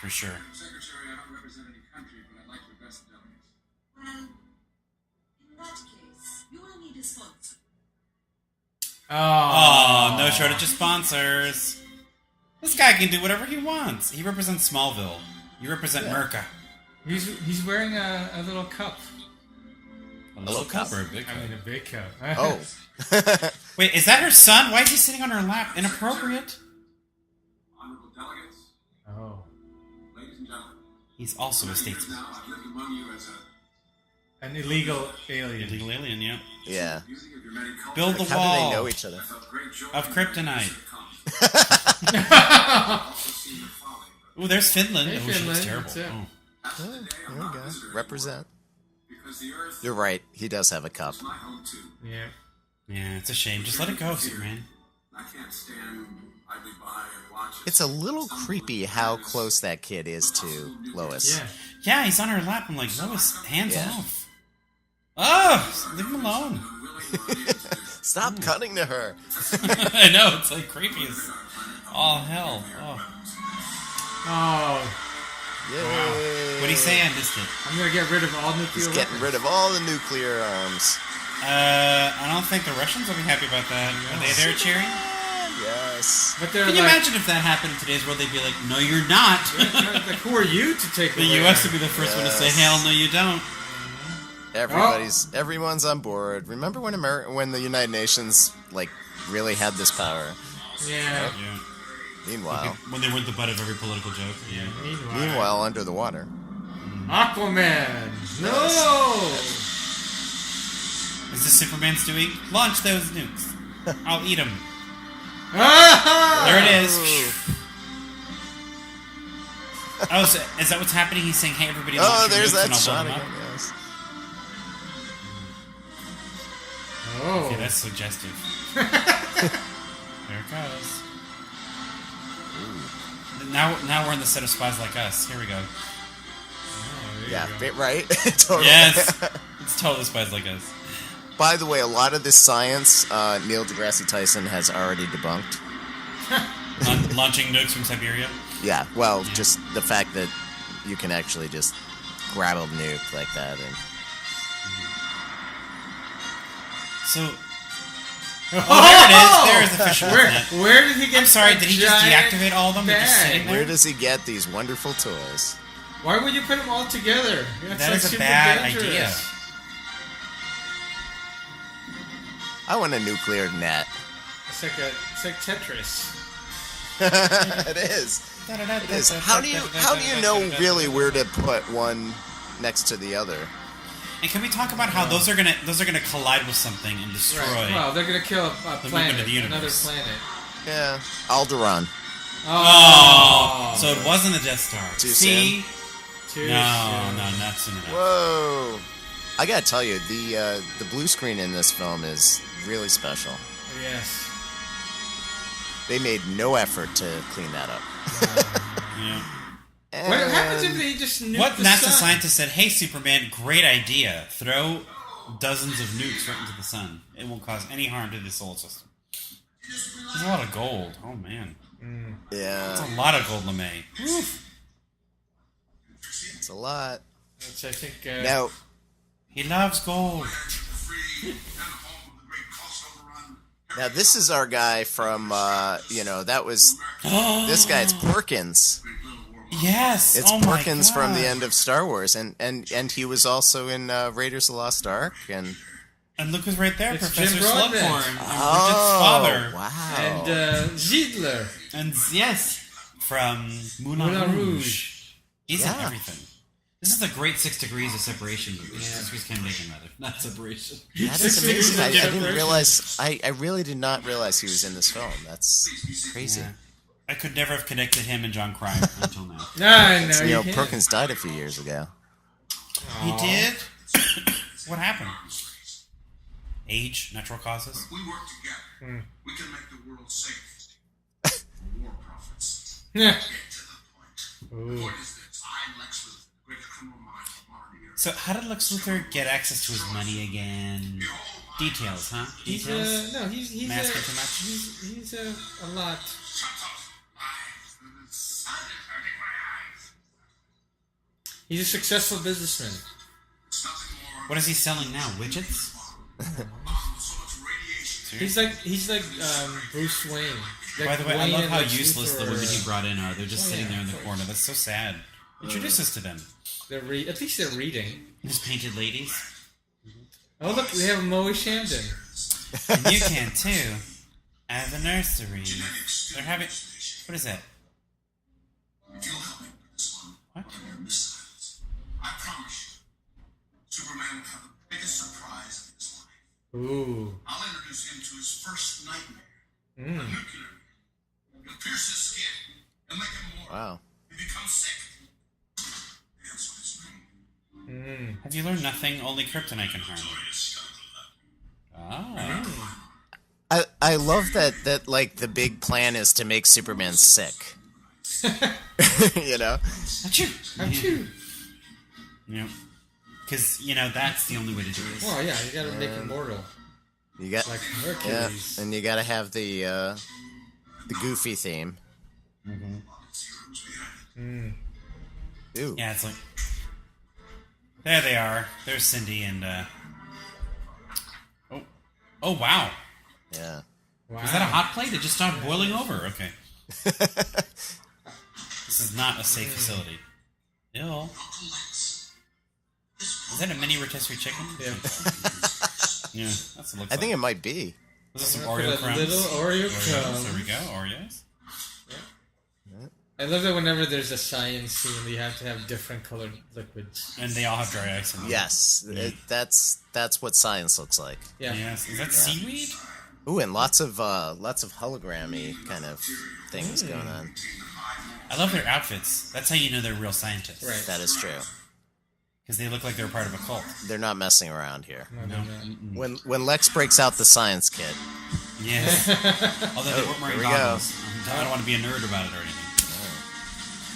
For sure. Secretary, I don't represent any country, but I'd like your best delegates. Well, in that case, you will need a sponsor. Oh, no shortage of sponsors. This guy can do whatever he wants. He represents Smallville. You represent Merca. He's wearing a little cup. A little cup or a big I cup? mean, a big cup. Oh. Wait, is that her son? Why is he sitting on her lap? Inappropriate. Honorable delegates, Oh. ladies and gentlemen, He's also a years statesman. now I've lived among you as An illegal alien. Illegal alien, yeah. Yeah. using of your many cultures. Build the How do they wall know each other? I felt great joy of kryptonite. seeing your folly, but Ooh, there's Finland. Hey, Oh, shit, Finland, it's terrible. that's it. Oh. after today, I'm There we not go. a visitor Represent. because the earth You're right. He does have a cup. is my home too. Yeah. Yeah, it's a shame. Just let it go, Superman. I can't stand idly by and watch it. It's a little creepy how close that kid is to Lois. Yeah. Yeah, he's on her lap. I'm like, Lois, hands Yeah. off. Oh, leave him alone. Stop cutting to her. I know, it's like creepy as all hell. Oh. Oh, Yay. What'd he say? I missed it. I'm gonna get rid of all nuclear He's getting rid of all the nuclear arms. I don't think the Russians will be happy about that. Are they there cheering? Yes. But they're Can you like, imagine if that happened in today's world? They'd be like, no, you're not. like, who are you to take The away? U.S. would be the first one to say, hell no, you don't. Everyone's on board. Remember when the United Nations like really had this power? Yeah. Yeah. Meanwhile, When they weren't the butt of every political joke. Yeah. meanwhile under the water. Aquaman. No. Is this Superman's doing? Launch those nukes. I'll eat them. Ah! There it is. Oh, so is that what's happening? He's saying, hey, everybody, launch Oh, your there's nukes that and I'll shot blow them again. up. Yes. Oh. Okay, that's suggestive. There it goes. Now we're on the set of Spies Like Us. Here we go. Yeah, right. Totally. Yes, it's totally Spies Like Us. By the way, a lot of this science, Neil deGrasse Tyson has already debunked. Launching nukes from Siberia. Yeah, well, just the fact that you can actually just grab a nuke like that. And So, there it is. There's the fisherman's Where, net. where did he get? I'm sorry, that did he just giant deactivate all of them? They're just bag? sitting there? where does he get these wonderful toys? Why would you put them all together? That's That like is a super bad dangerous. idea. I want a nuclear net. It's like Tetris. It is. It is. How do you know really where to put one next to the other? And can we talk about how those are gonna collide with something and destroy? Right. Well, they're gonna kill a movement planet, of the another universe. planet. Yeah, Alderaan. Oh, so it wasn't a Death Star. Too See? Too No, soon. not soon enough. Whoa! I gotta tell you, the blue screen in this film is really special. Yes. They made no effort to clean that up. Yeah. What happens if And- they just nuke What the NASA sun? scientist said, "Hey, Superman, great idea. Throw dozens of nukes right into the sun. It won't cause any harm to the solar system." There's a lot of gold. Oh, man. That's Yeah, a lot of gold, LeMay. it's a lot. Which I think. Now, He loves gold. now this is our guy from, that was, this guy, it's Porkins. Yes. It's oh my Porkins from the God. end of Star Wars, and he was also in Raiders of the Lost Ark, and And look who's right there, It's Professor Jim Broadbent. Slughorn. And Bridget's father. wow. And Ziedler. And yes, from Moulin Moulin Rouge. Rouge. He's Yeah. in everything. This is a great 6 Degrees of Separation movie. 6 Degrees Can Make Another. Not Separation. That 6 is degrees amazing. I of didn't separation. realize. I really did not realize he was in this film. That's crazy. Yeah. I could never have connected him and John Cryer until now. No, So, you can't. Perkins died a few years ago. He did? What happened? Age? Natural causes? We work together. We can make the world safe. War profits. Yeah. Get to the point. The point is this. I, Lex Luthor, the greatest criminal mind of modern era. So how did Lex Luthor get access to his money again? Details, huh? He's Details? no, he's Masking too much? He's a lot. Shut up. Lies. The sun is hurting my eyes. He's a successful businessman. It's nothing more What is he selling now? Widgets? so much radiation. He's like Bruce Wayne. Like By the way, I Wayne love and how Lex useless the Luthor women are, he brought in are. They're just Oh, sitting yeah, there in of the course. corner. That's so sad. Introduce us to them. At least they're reading. These painted ladies. Oh look, we have Moe Shandon. And you can too. At the nursery. They're having... What is that? If you'll help me with this one, What? on your missiles, I promise you, Superman will have the biggest surprise of his life. Ooh. I'll introduce him to his first nightmare. A Mm. nuclear. He'll pierce his skin and make him more. Wow. He becomes sick. That's what his name. Have you learned nothing? Only kryptonite can harm you. Ah. I love that like the big plan is to make Superman sick. You know? Achoo! Achoo. Yeah. Because, that's the only way to do this. Well, yeah, you gotta make him mortal. You got Like yeah, Hercules. and you got to have the Goofy theme. Ooh. Yeah, it's like... There they are. There's Cindy and, Oh, wow. Yeah. Wow. Is that a hot plate? It just started boiling over. Okay. This is not a safe facility. Ew. Is that a mini rotisserie chicken? Yeah. Yeah, that's what it looks I think like. it might be. Those are some Put Oreo a crumbs. little Oreo Oreos. crumb. There we go, Oreos. I love that whenever there's a science scene, you have to have different colored liquids. And they all have dry ice in them. Yes, that's what science looks like. Yeah. Yes. Is that seaweed? Ooh, and lots of hologrammy kind of things going on. I love their outfits. That's how you know they're real scientists. Right. That is true. Because they look like they're part of a cult. They're not messing around here. No. When Lex breaks out the science kit, Yes. Although they weren't wearing here we go. goggles. I don't want to be a nerd about it or anything.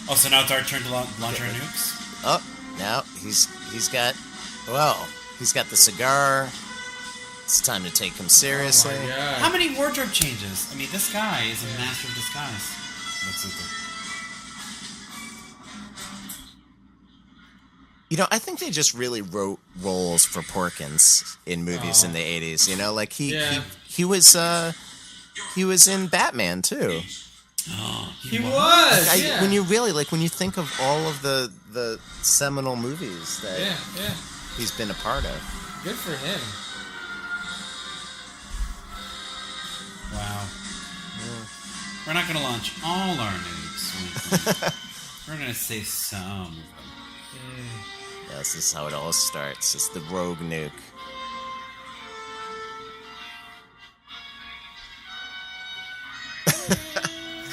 Oh, so now it's our turn to launch our nukes? oh, now he's got the cigar. It's time to take him seriously. Oh my God. How many wardrobe changes? I mean, this guy is a master of disguise. Looks super. I think they just really wrote roles for Porkins in movies in the 80s. Like he was in Batman too. He was. Yeah. When you think of all of the seminal movies that Yeah. he's been a part of. Good for him. Wow. We're not going to launch all our nukes. We're going to save some of them. Yeah, this is how it all starts. It's the rogue nuke.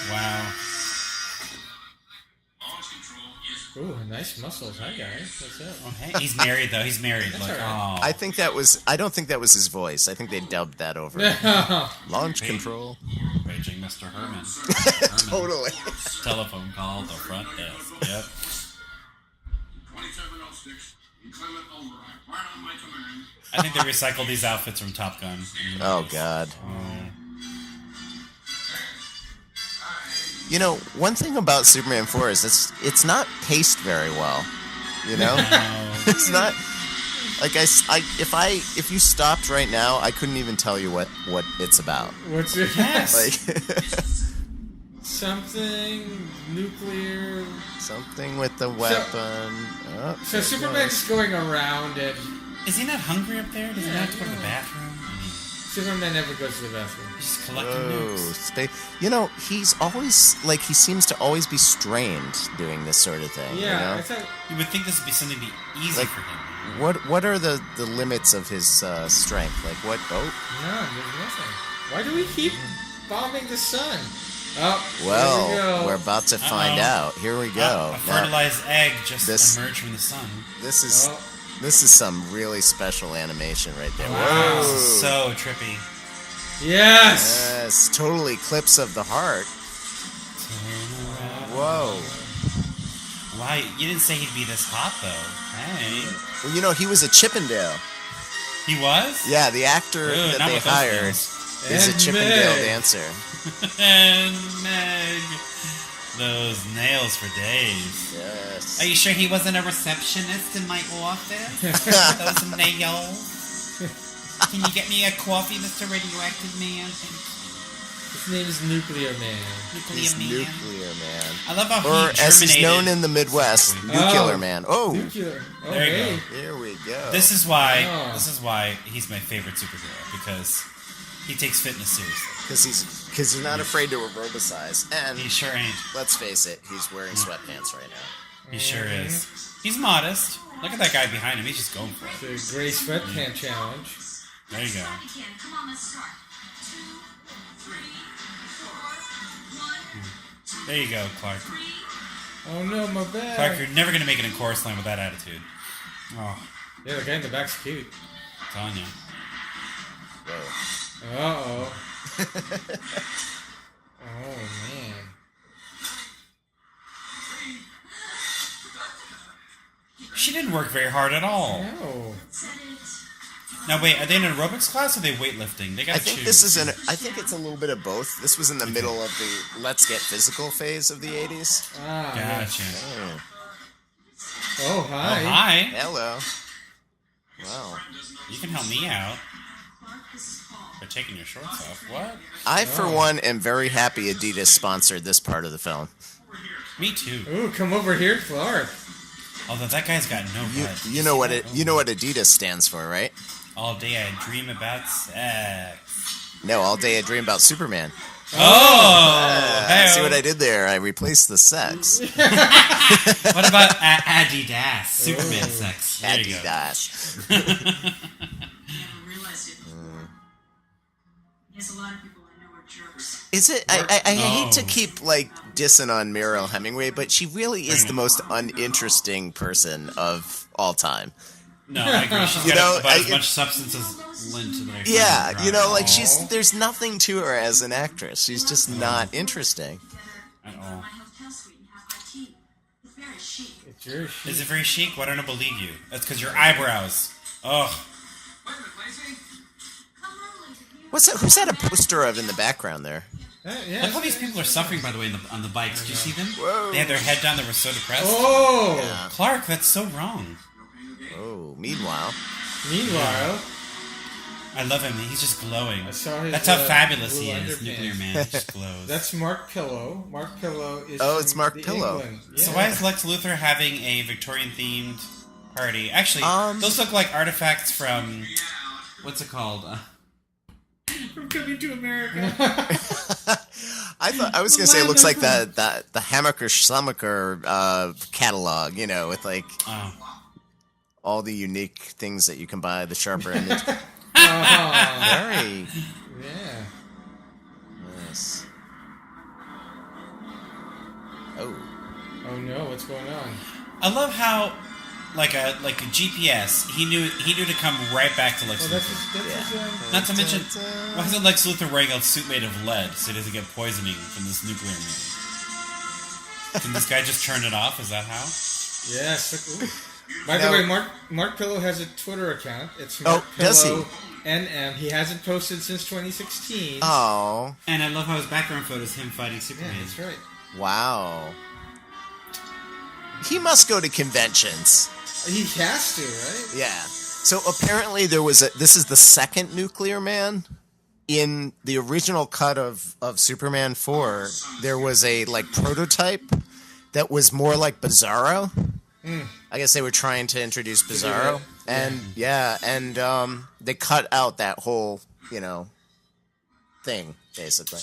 Wow. Ooh, nice muscles. Hi, guys. What's up? Oh, hey, he's married though. He's married. That's Like, all right. oh, I think that was. I don't think that was his voice. I think they dubbed that over. Launch control. paging Mr. Herman. Herman. Totally. Telephone call the front desk. Yep. 2706, inclement override. Right on my command. I think they recycled these outfits from Top Gun. Oh God. You know, one thing about Superman 4 is it's not paced very well. You know, it's not like if you stopped right now, I couldn't even tell you what it's about. What's it? Yes. Like Something nuclear. something with the weapon. Oh, So there it Superman's goes. going around and Is he not hungry up there? Does he not have to go to the bathroom? I mean, Superman never goes to the bathroom. he's just collecting Whoa, nukes. You know, he's always like he seems to always be strained doing this sort of thing. Yeah, you know? I thought. You would think this would be something to be easy Like, for him. What are the limits of his strength? Like what? Oh, No, there's nothing. Why do we keep bombing the sun? Oh, well, here we go. we're about to find out. Here we go. A Now, fertilized egg just this- emerged from the sun. this is Oh. this is some really special animation right there. Wow, this Whoa. is so trippy. Yes. Yes, total eclipse of the heart. Whoa. Why? You didn't say he'd be this hot though. Hey, Well, you know, he was a Chippendale. he was. Yeah, the actor Ooh, that not they with those hired nails. is a And Chippendale Meg. dancer. And Meg, those nails for days. Yes. Are you sure he wasn't a receptionist in my office? Those nails. Can you get me a coffee, Mr. Radioactive Man? His name is Nuclear Man. He's Nuclear Man. Nuclear Man. I love how Or he as he's germinated. known in the Midwest, Oh. Nuclear Man. Oh, Nuclear. Oh, There you hey. go. here we go. This is why. Oh. This is why he's my favorite superhero because he takes fitness seriously. Because he's not afraid to aerobicize. And He sure ain't. let's face it, he's wearing sweatpants right now. He sure is. He's modest. Look at that guy behind him. He's just going for it. The Gray Sweatpant Challenge. There you go. Again. Come on, let's start. 2, 3, 4, 1, There you go, Clark. 3. Oh no, my bad. Clark, you're never gonna make it in chorus line with that attitude. Oh, Yeah, the guy in the back's cute. I'm telling you. Whoa. Uh-oh. Oh, man. She didn't work very hard at all. No. Now wait, are they in an aerobics class or are they weightlifting? They gotta I think choose. this is I think it's a little bit of both. This was in the middle of the let's get physical phase of the 80s. Ah, yes. Gotcha. Oh, Oh, Oh, hi. hi. hello. Wow. You can help me out by taking your shorts off. What? I, for one, am very happy Adidas sponsored this part of the film. Me too. Ooh, come over here, Clark. Although that guy's got no butt. You know what Adidas stands for, right? All day I dream about sex. No, all day I dream about Superman. Oh! See what I did there? I replaced the sex. What about Adidas? Superman sex. There you go. Adidas. Never realized it before. Yes, a lot of people I know are jerks. Is it? I hate to Oh. keep like dissing on Muriel Hemingway, but she really is the most uninteresting person of all time. No, I agree. She's You got know, about as I- much substance as Lynn to the Yeah, you know, like Aw. there's nothing to her as an actress. She's just not interesting. At all. My hotel suite and have my tea. It's very chic. It's your shit. Is it very chic? Why don't I believe you? That's because your eyebrows. Ugh. Come early. What's that? Who's that a poster of in the background there? Yeah, Look how these people are suffering, by the way, on the bikes. Did you see them? Whoa. They had their head down. They were so depressed. Oh! Yeah. Clark, that's so wrong. Oh, meanwhile, Meanwhile, I love him. He's just glowing. I saw his, That's how fabulous blue he is. underpants. Nuclear Man He just glows. that's Mark Pillow. Mark Pillow is. Oh, it's from Mark the Pillow. England. So Yeah. why is Lex Luthor having a Victorian-themed party? Actually, Um, those look like artifacts from... What's it called? From Coming to America. I was gonna say it looks like the Hammaker Schlemmacher catalog, you know, with like Oh. all the unique things that you can buy. The sharper image. Oh, Very yeah. nice. Oh, Oh no, what's going on? I love how, like a GPS, he knew to come right back to Lex Oh, Luthor. that's his, Not to mention, why isn't Lex Luthor wearing a suit made of lead so he doesn't get poisoning from this nuclear man? Can this guy just turn it off? Is that how? Yes. By the way, Mark Pillow has a Twitter account. It's Mark does he? Pillow NM. He hasn't posted since 2016. Oh, And I love how his background photo is him fighting Superman. Yeah, that's right. wow. He must go to conventions. He has to, right? Yeah. So apparently this is the second Nuclear Man. In the original cut of Superman 4, there was a prototype that was more like Bizarro. I guess they were trying to introduce Bizarro. And they cut out that whole, thing, basically.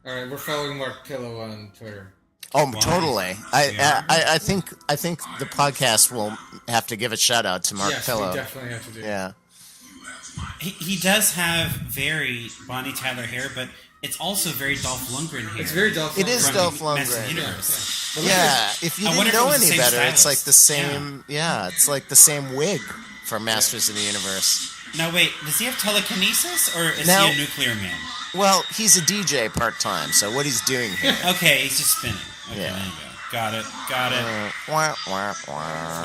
All right, we're following Mark Pillow on Twitter. Oh, totally. I think the podcast will have to give a shout out to Mark Pillow. We definitely have to do. Yeah. He does have very Bonnie Tyler hair, but it's also very Dolph Lundgren hair. It's very Dolph Lundgren. It is from Dolph Masters of the Lundgren. Universe. Yeah, if you I wonder didn't know if it was the any same better, it's stylist. like the same. Yeah, it's like the same wig from Masters of the Universe. Now wait, does he have telekinesis or is Now- he a nuclear man? Well, he's a DJ part time, so what he's doing here? Okay, he's just spinning. Okay, Yeah. there you go. Got it. Wah, wah, wah.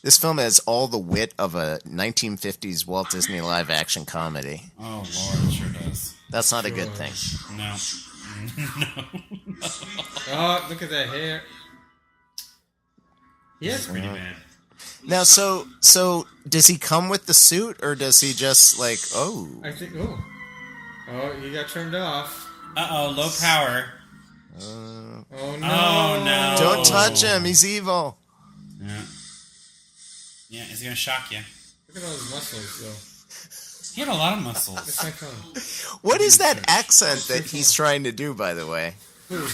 This film has all the wit of a 1950s Walt Disney live action comedy. Oh Lord, it sure does. That's not a good thing. No. Oh, look at that hair. It's pretty bad. Now, so does he come with the suit, or does he just I think. Oh, he got turned off. Low power. Oh no! Oh no! Don't touch him, he's evil. Yeah. Yeah, is he gonna shock you? Look at all his muscles, though. He had a lot of muscles. That's my phone. What is that accent that he's trying to do, by the way? Who?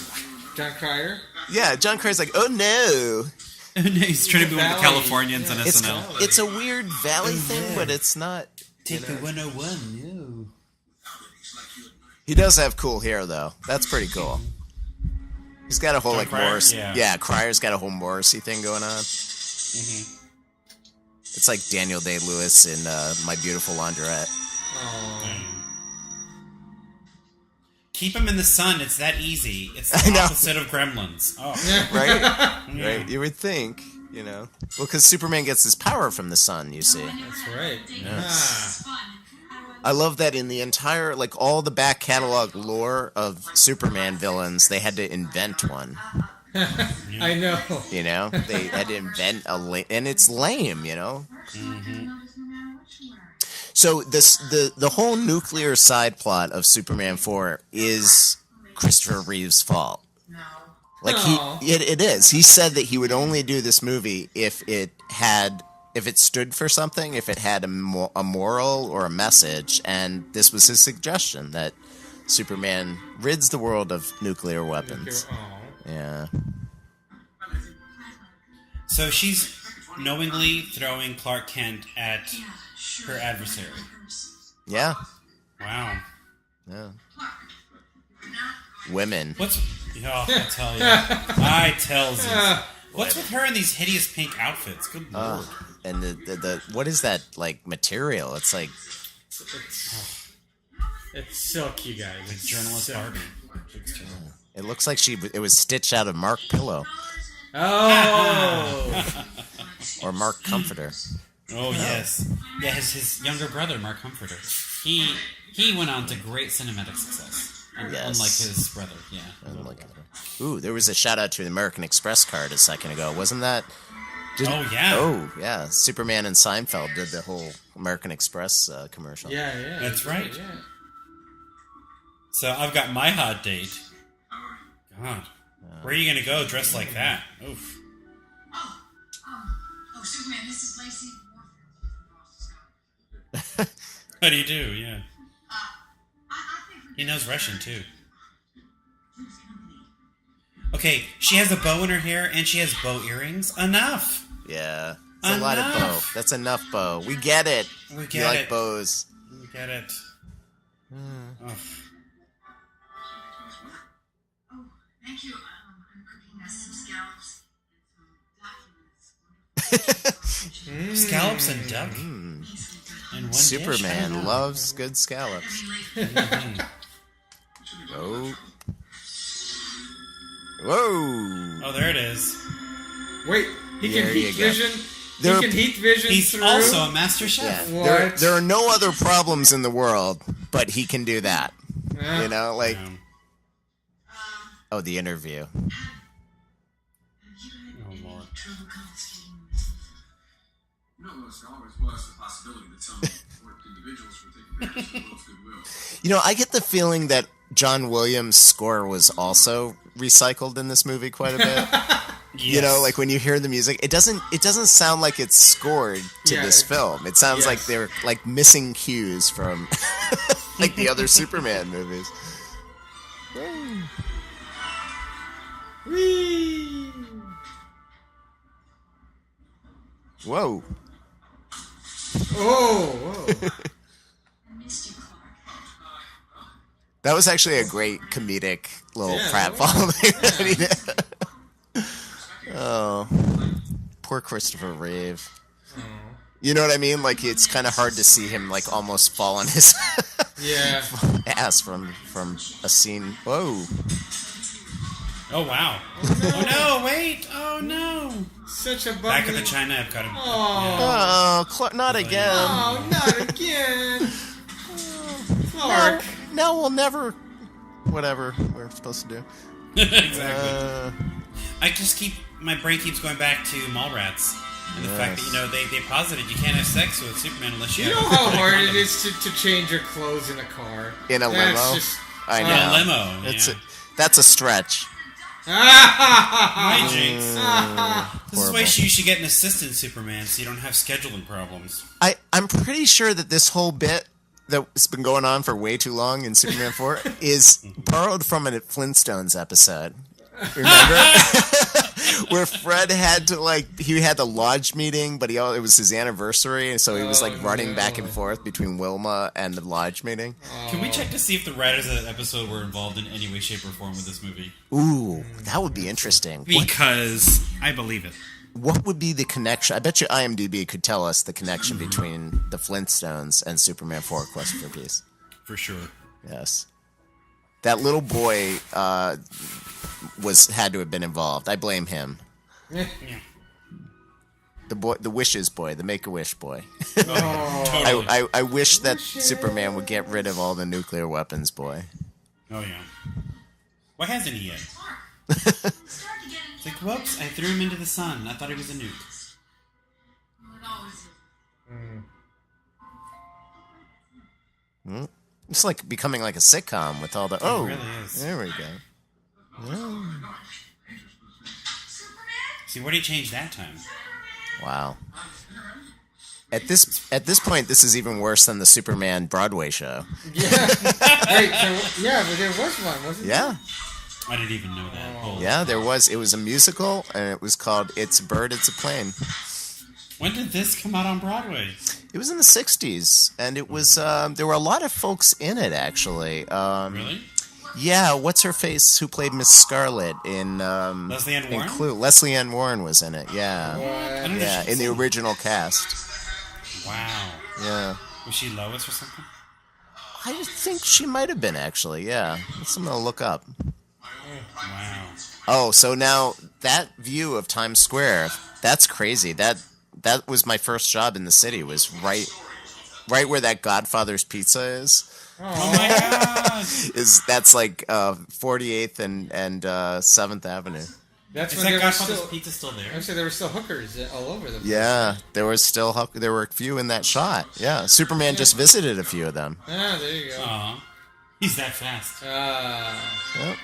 John Cryer? Yeah, John Crier's like, oh no. He's trying to be one of the Valley. Californians on It's, SNL. it's a weird valley thing, but it's not. Take the 101, no. He does have cool hair, though. That's pretty cool. He's got a whole, John like, Cryer? Morris. Yeah. Yeah, Crier's got a whole Morrissey thing going on. Mm-hmm. It's like Daniel Day-Lewis in My Beautiful Laundrette. Oh. Keep him in the sun. It's that easy. It's I the know. opposite of Gremlins. Oh, Right? yeah. Right? You would think, Well, because Superman gets his power from the sun, you see. That's right. Yes. Ah. I love that in the entire, all the back catalog lore of Superman villains, they had to invent one. I know. They had to invent and it's lame, Mm-hmm. So the whole nuclear side plot of Superman 4 is Christopher Reeve's fault. No. It is. He said that he would only do this movie if it stood for something, if it had a moral or a message, and this was his suggestion that Superman rids the world of nuclear weapons. Oh. Yeah. So she's knowingly throwing Clark Kent at her adversary. Yeah. Wow. Yeah. Women. I tell you. I tells you. What's with her in these hideous pink outfits? Good lord. And the what is that material? It's like It's silk, you guys. Like journalist Silk. Barbie. it looks like it was stitched out of Mark Pillow Oh! or Mark Comforter. Oh yes. Yeah, his younger brother, Mark Comforter. He went on to great cinematic success. Yes. Unlike his brother, yeah. Ooh, there was a shout out to the American Express card a second ago, wasn't that? Oh yeah. Oh yeah, Superman and Seinfeld did the whole American Express commercial. Yeah. That's right. Yeah. So I've got my hot date. God. Where are you going to go dressed like that? Oof. Oh, Superman, this is Lacey Warfield from Boston, Scott. How do you do? Yeah. I think He knows Russian, too. Okay, she has a bow in her hair, and she has bow earrings. Enough! Yeah, it's a lot of bow. Enough. That's enough bow. We get it. We You get like it. bows. We get it. Ugh. Thank you. I'm cooking us some scallops and some documents. Scallops and duck. And one Superman dish? loves good scallops. Oh. Whoa. Oh, there it is. Wait, he can There heat you go. vision. There- He can heat vision He's through. also a master chef. Yeah. What? There are no other problems in the world, but he can do that. Yeah. You know, like, Um, oh, the interview. Have you Oh, had Lord. any trouble confiscating myself? No, there always was the possibility that some worked individuals were taking advantage of the world's goodwill. You know, I get the feeling that John Williams' score was also recycled in this movie quite a bit. You know, yes. like when you hear the music, it doesn't sound like it's scored to Yeah, this film. It sounds like yes. they're like missing cues from like the other Superman movies. Whee! Whoa. Oh, whoa. I missed you, Clark. That was actually a great comedic little Yeah, pratfall thing that he did. Oh, poor Christopher Reeve. You know what I mean? Like, it's kind of hard to see him like almost fall on his Yeah. ass from a scene. Whoa. Oh, wow. Oh, no, wait. Oh, no. Such a bubbly. Back at the China Epcot. Yeah. Oh, not again. Oh, not again. Clark. No, we'll never. Whatever we're supposed to do. Exactly. I just my brain keeps going back to Mallrats. And the fact that, you know, they posited you can't have sex with Superman unless you You have know a how hard it condom. is to change your clothes in a car? In a That's limo? just- I In know. a limo, It's yeah. that's a stretch. Hi, Jinx. This is Horrible. why you should get an assistant Superman so you don't have scheduling problems. I'm pretty sure that this whole bit that's been going on for way too long in Superman 4 is borrowed from a Flintstones episode. Remember? Where Fred had to, he had the lodge meeting, but it was his anniversary, and so he was, running back and forth between Wilma and the lodge meeting. Can we check to see if the writers of that episode were involved in any way, shape, or form with this movie? Ooh, that would be interesting. Because I believe it. What would be the connection? I bet you IMDb could tell us the connection between the Flintstones and Superman 4 Quest for Peace. For sure. Yes. That little boy had to have been involved. I blame him. Yeah. The Wishes boy, the Make-A-Wish boy. Totally. I wish that Superman would get rid of all the nuclear weapons, boy. Oh, yeah. Why hasn't he yet? Clark, starting to get It's like, whoops, I threw him into the sun. I thought he was a nuke. Well, it always is. It's like becoming like a sitcom with all the It oh, really is. there we go. Superman? See, what did he change that time? Wow. At this point, this is even worse than the Superman Broadway show. Yeah. Wait, but there was one, wasn't there? Yeah, I didn't even know that. Holy yeah, there crap. was. It was a musical, and it was called "It's a Bird, It's a Plane." When did this come out on Broadway? It was in the '60s, and it was. There were a lot of folks in it, actually. Really? Yeah, what's her face? Who played Miss Scarlet in Leslie Ann in Warren? Clue? Leslie Ann Warren was in it. Yeah, I don't know yeah, if she's in the in- original cast. Wow. Yeah. Was she Lois or something? I think she might have been, actually, yeah. That's something to look up. Wow. Oh, so now that view of Times Square, that's crazy. That was my first job in the city, was right where that Godfather's Pizza is. Oh my god! That's like 48th and 7th Avenue. That's Is when that there were Godfather's still. Pizza still there? I'm saying there were still hookers all over the place. Yeah, there were a few in that shot. Yeah, Superman just visited a few of them. Ah, there you go. Aw. He's that fast. Yep.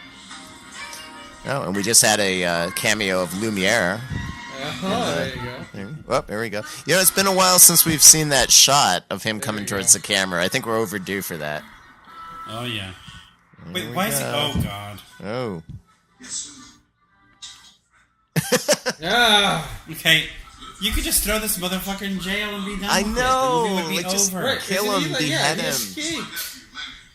Oh, and we just had a cameo of Lumiere. There you go. There we go. You know, it's been a while since we've seen that shot of him coming towards the camera. I think we're overdue for that. Oh yeah. Wait, why is he? Oh god. Oh. Ah, Okay, you could just throw this motherfucker in jail and be done. I with know, It. The movie would be like, just over. Right. Kill isn't him, he behead he him. escaped.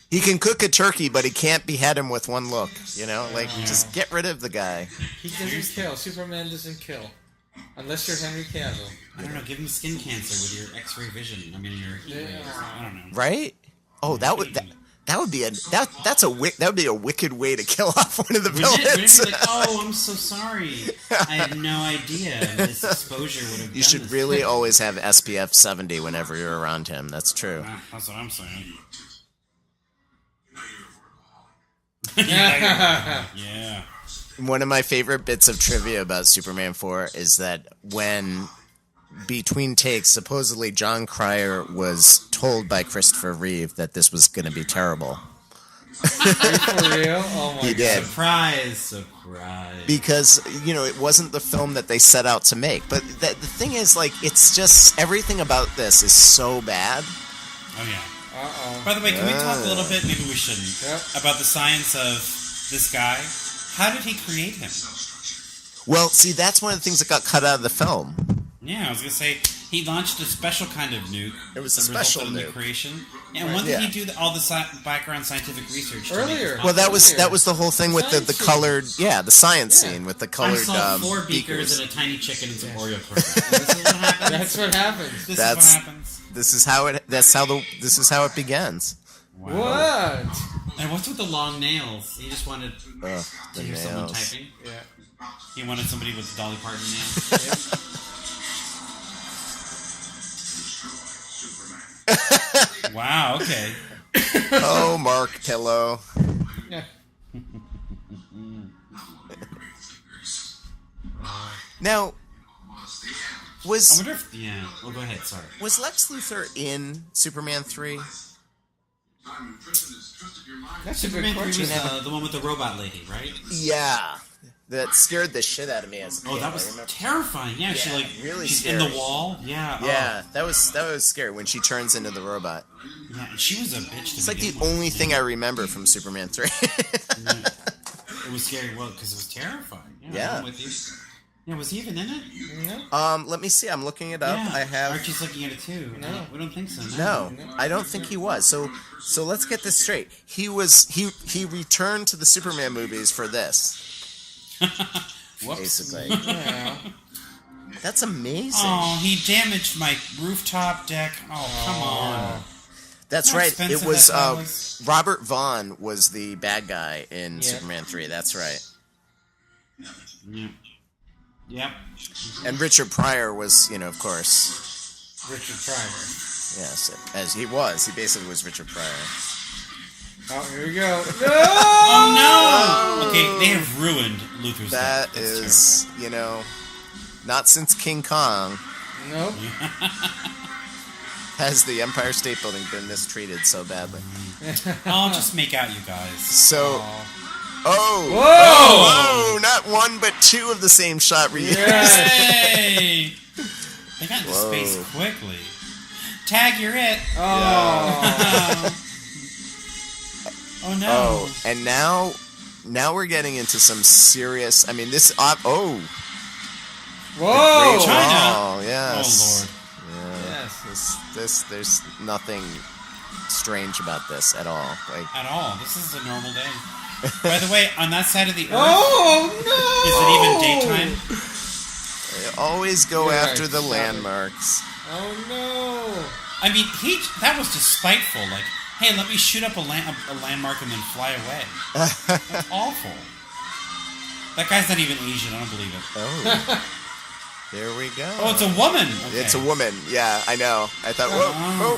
He can cook a turkey, but he can't behead him with one look. You know, like just get rid of the guy. He doesn't kill. Superman doesn't kill. Unless you're Henry Cavill. I don't know. Give him skin cancer with your X-ray vision. I mean, your I don't know. Right? Oh, that would be a wicked way to kill off one of the Wouldn't villains. it be like, oh, I'm so sorry. I had no idea this exposure would have. You should really always have SPF 70 whenever you're around him. That's true. That's what I'm saying. Yeah. One of my favorite bits of trivia about Superman 4 is that when, between takes, supposedly John Cryer was told by Christopher Reeve that this was going to be terrible. For real? Oh my He did. Surprise. Because, you know, it wasn't the film that they set out to make. But the thing is, like, it's just, everything about this is so bad. Oh, yeah. Uh-oh. By the way, can we talk a little bit, maybe we shouldn't, about the science of this guy? How did he create him? Well, see, that's one of the things that got cut out of the film. Yeah, I was going to say, he launched a special kind of nuke. It was a that special resulted in nuke. the creation. And when did he do all the background scientific research? to make Earlier. this Well, that possible? was the whole thing with the Science colored, the science scene with the I colored saw 4 beakers and a tiny chicken and some Oreo cookies. This is what happens. That's what happens. This That's- is what happens. This is how it begins. Wow. What? And what's with the long nails? He just wanted Ugh, to the hear someone nails. typing. Yeah. He wanted somebody with Dolly Parton nails. Wow. Okay. Oh, Mark Pillow. Yeah. Now, I was wonder if. Yeah. Well, go ahead. Sorry. Lex Luthor in Superman 3? That's a good Superman 3 question. was the one with the robot lady, right? Yeah. That scared the shit out of me as a kid. Oh, that I was remember. terrifying. Yeah, she Yeah, like really she's scary. in the wall. Yeah. Yeah, that was scary when she turns into the robot. Oh. Yeah, and she was a bitch. It's like the only thing I remember from Superman 3. It was scary. Well, because it was terrifying. Yeah. I'm with you. Yeah, was he even in it? Let me see. I'm looking it up. Yeah. I have. Archie's looking at it too. No. We don't think so. No, I don't think he was. So let's get this straight. He returned to the Superman movies for this. Whoops. Basically. Yeah. That's amazing. Oh, he damaged my rooftop deck. Oh, come on. That's How right. expensive It was, that was. Robert Vaughn was the bad guy in Yeah. Superman 3. That's right. Yep. Yep. And Richard Pryor was, of course, Richard Pryor. yes, as he was. He basically was Richard Pryor. Oh, here we go. No! Oh no! Okay, they have ruined Luthor's That deck. That's is, not since King Kong Nope. has the Empire State Building been mistreated so badly. terrible. I'll just make out, you guys. So, Whoa! whoa, not one but two of the same shot reused. Yes. Hey! They got into Whoa. space quickly. Tag, you're it. Oh. Oh no! Oh, and now we're getting into some serious. I mean, this. Whoa! Great China. Wall, yes. Oh lord! Yeah. Yes. This. There's nothing strange about this at all. Like, At all. This is a normal day. By the way, on that side of the Earth, Oh no! is it even daytime? they always go You're after right, the stop it. landmarks. Oh no! I mean, that was just spiteful. Like, hey, let me shoot up a landmark and then fly away. That's awful. That guy's not even Asian. I don't believe it. Oh, there we go. Oh, it's a woman. Okay. It's a woman. Yeah, I know. I thought, Oh. whoa.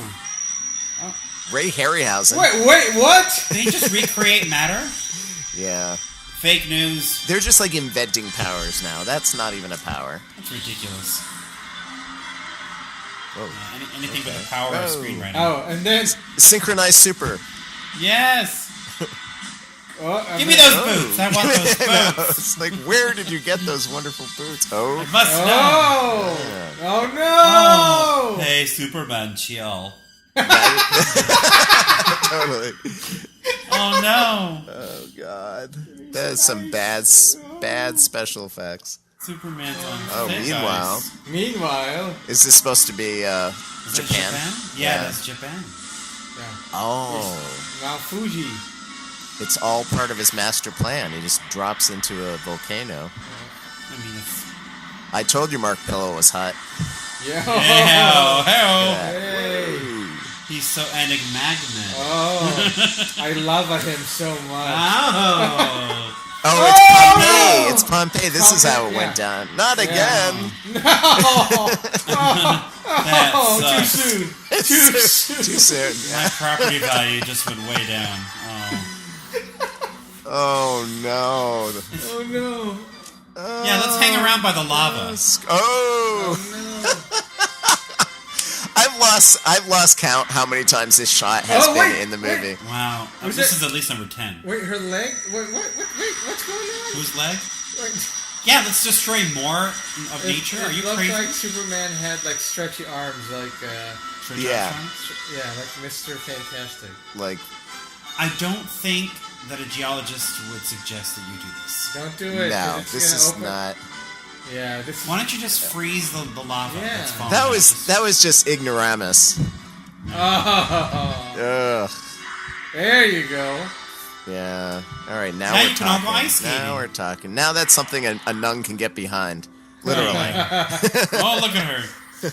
Ray Harryhausen. Wait, what? Did he just recreate matter? Yeah. Fake news. They're just like inventing powers now. That's not even a power. That's ridiculous. Whoa. Yeah, anything but the power of Oh. screenwriting. Oh, and then Synchronized super. Yes. oh, Give me those boots. I want those I know. boots. It's like, where did you get those wonderful boots? Oh. I must know. Oh! Oh Oh, no! hey, Superman, chill. Totally. Oh no, Oh, God. That is some bad special effects. Superman's on. Oh, Snake meanwhile. Eyes. Meanwhile, Is this supposed to be Is that Japan? Yeah, that's Japan. yeah. Oh, Mount Fuji. it's all part of his master plan. He just drops into a volcano. I mean, it's... I told you Mark Pillow was hot. Yeah. Hell. Hey. Ooh. He's so enigmatic. Oh, I love him so much. Oh. Oh, it's Pompeii. It's Pompeii. This is how it Pompeii, went down. Not again. That Oh, too sucks. soon. Too soon. My property value just went way down. Oh. Oh no. Oh no. Yeah, let's hang around by the lava. Oh. No. I've lost count how many times this shot has Oh, been wait, in the movie. Wow. Was This it- is at least number 10. Wait, her leg? Wait, what's going on? Whose leg? Wait, Yeah, let's destroy more of nature. Are you it looked crazy? like Superman had like stretchy arms, like Yeah. like Mr. Fantastic. Like, I don't think that a geologist would suggest that you do this. Don't do it. 'cause no, it's this gonna is open- not. Yeah, this. Why don't you just freeze the lava? Yeah. That's fine. That was just ignoramus. Oh, Ugh. there you go. Yeah. All right, now Now we're you can all talking. go ice skating. Now we're talking. Now that's something a nun can get behind. Literally. Oh, look at her.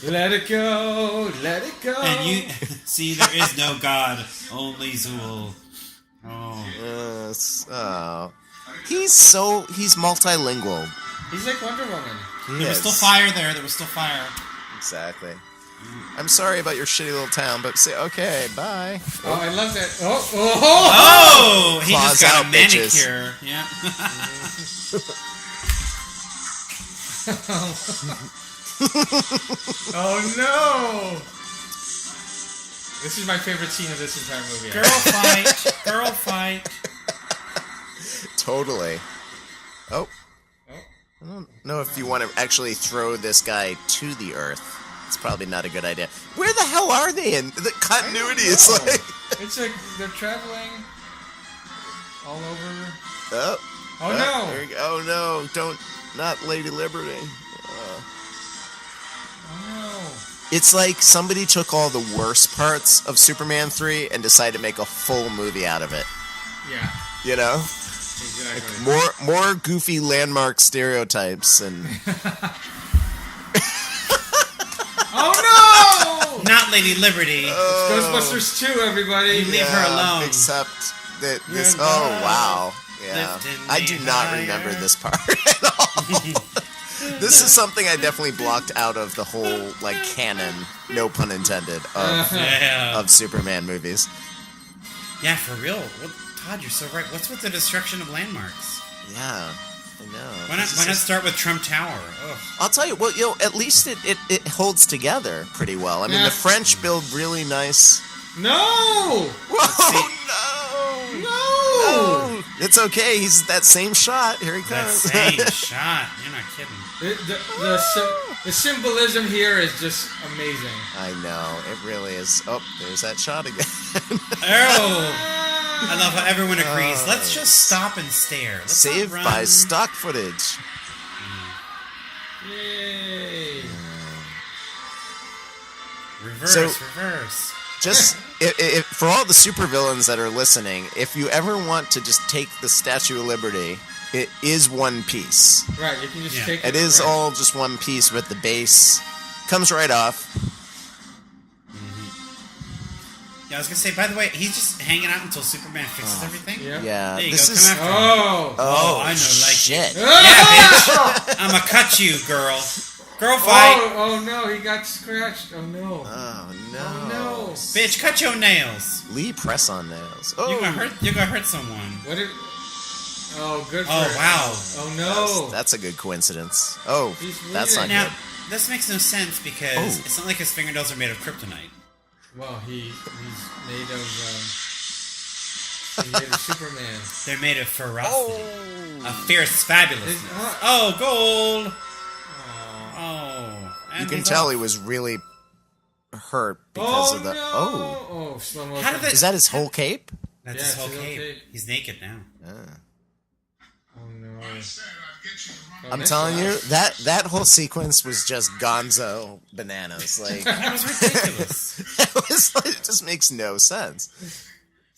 Let it go, let it go. And you see, there is no God, only Zool. Oh. Oh. He's multilingual. He's like Wonder Woman. He There was is. still fire there. There was still fire. Exactly. I'm sorry about your shitty little town, but say okay, bye. Oh, I love that. Oh. Oh, he Claws just got out, a bitches. manicure. Yeah. Oh no! This is my favorite scene of this entire movie. Girl fight. Girl fight. Totally. Oh. Oh. I don't know if you want to actually throw this guy to the earth. It's probably not a good idea. Where the hell are they in? The continuity is know. like... It's like they're traveling all over. Oh. Oh no! There we go. Oh no, don't... Not Lady Liberty. Oh no! It's like somebody took all the worst parts of Superman 3 and decided to make a full movie out of it. Yeah, You know? exactly. More goofy landmark stereotypes and... Oh no! Not Lady Liberty. Ghostbusters 2, everybody. Leave her alone. Except that this... You're Oh, not wow. Yeah. lifting I do me not higher. remember this part at all. This is something I definitely blocked out of the whole, like, canon, no pun intended, Yeah. of Superman movies. Yeah, for real. Well, Todd, you're so right. What's with the destruction of landmarks? Yeah, I know. Why not start with Trump Tower? Ugh. I'll tell you, well, at least it holds together pretty well. I mean, Yeah. the French build really nice... No! Whoa, no! No! Oh, it's okay. He's that same shot. Here he That comes. same shot. You're not kidding. The symbolism here is just amazing. I know. It really is. Oh, there's that shot again. Oh! I love how everyone agrees. Let's just stop and stare. Let's not Saved run. by stock footage. Yay! Reverse. Just if for all the supervillains that are listening, if you ever want to just take the Statue of Liberty, it is one piece. Right, you can just Yeah. take It is right. all just one piece with the base. Comes right off. Yeah, I was gonna say. By the way, he's just hanging out until Superman fixes everything. Yeah. Yeah, There you this go. is. Come after him. Oh! Oh, I know, like shit. Yeah, bitch. I'ma cut you, girl. Girl fight. Oh no, he got scratched. Oh no. Oh no. Oh no. Bitch, cut your nails. Lee press on nails. Oh, You're gonna hurt someone. What did... Oh, good for Oh, her. wow. Oh no. that's a good coincidence. Oh, He's that's not bleeding. Now, good. this makes no sense because Oh. it's not like his fingernails are made of kryptonite. Well, he's made of Superman. They're made of ferocity. Oh. A fierce fabulousness. His- Oh, gold. Aw. Oh. You And can he's tell off. he was really hurt because Oh of the. no! Oh, Oh, slow motion. How did that- is that his whole cape? That's Yeah, his whole it's his whole cape. cape. He's naked now. Ah. Oh no. I'm telling you, that whole sequence was just gonzo bananas. Like, That was ridiculous. it just makes no sense.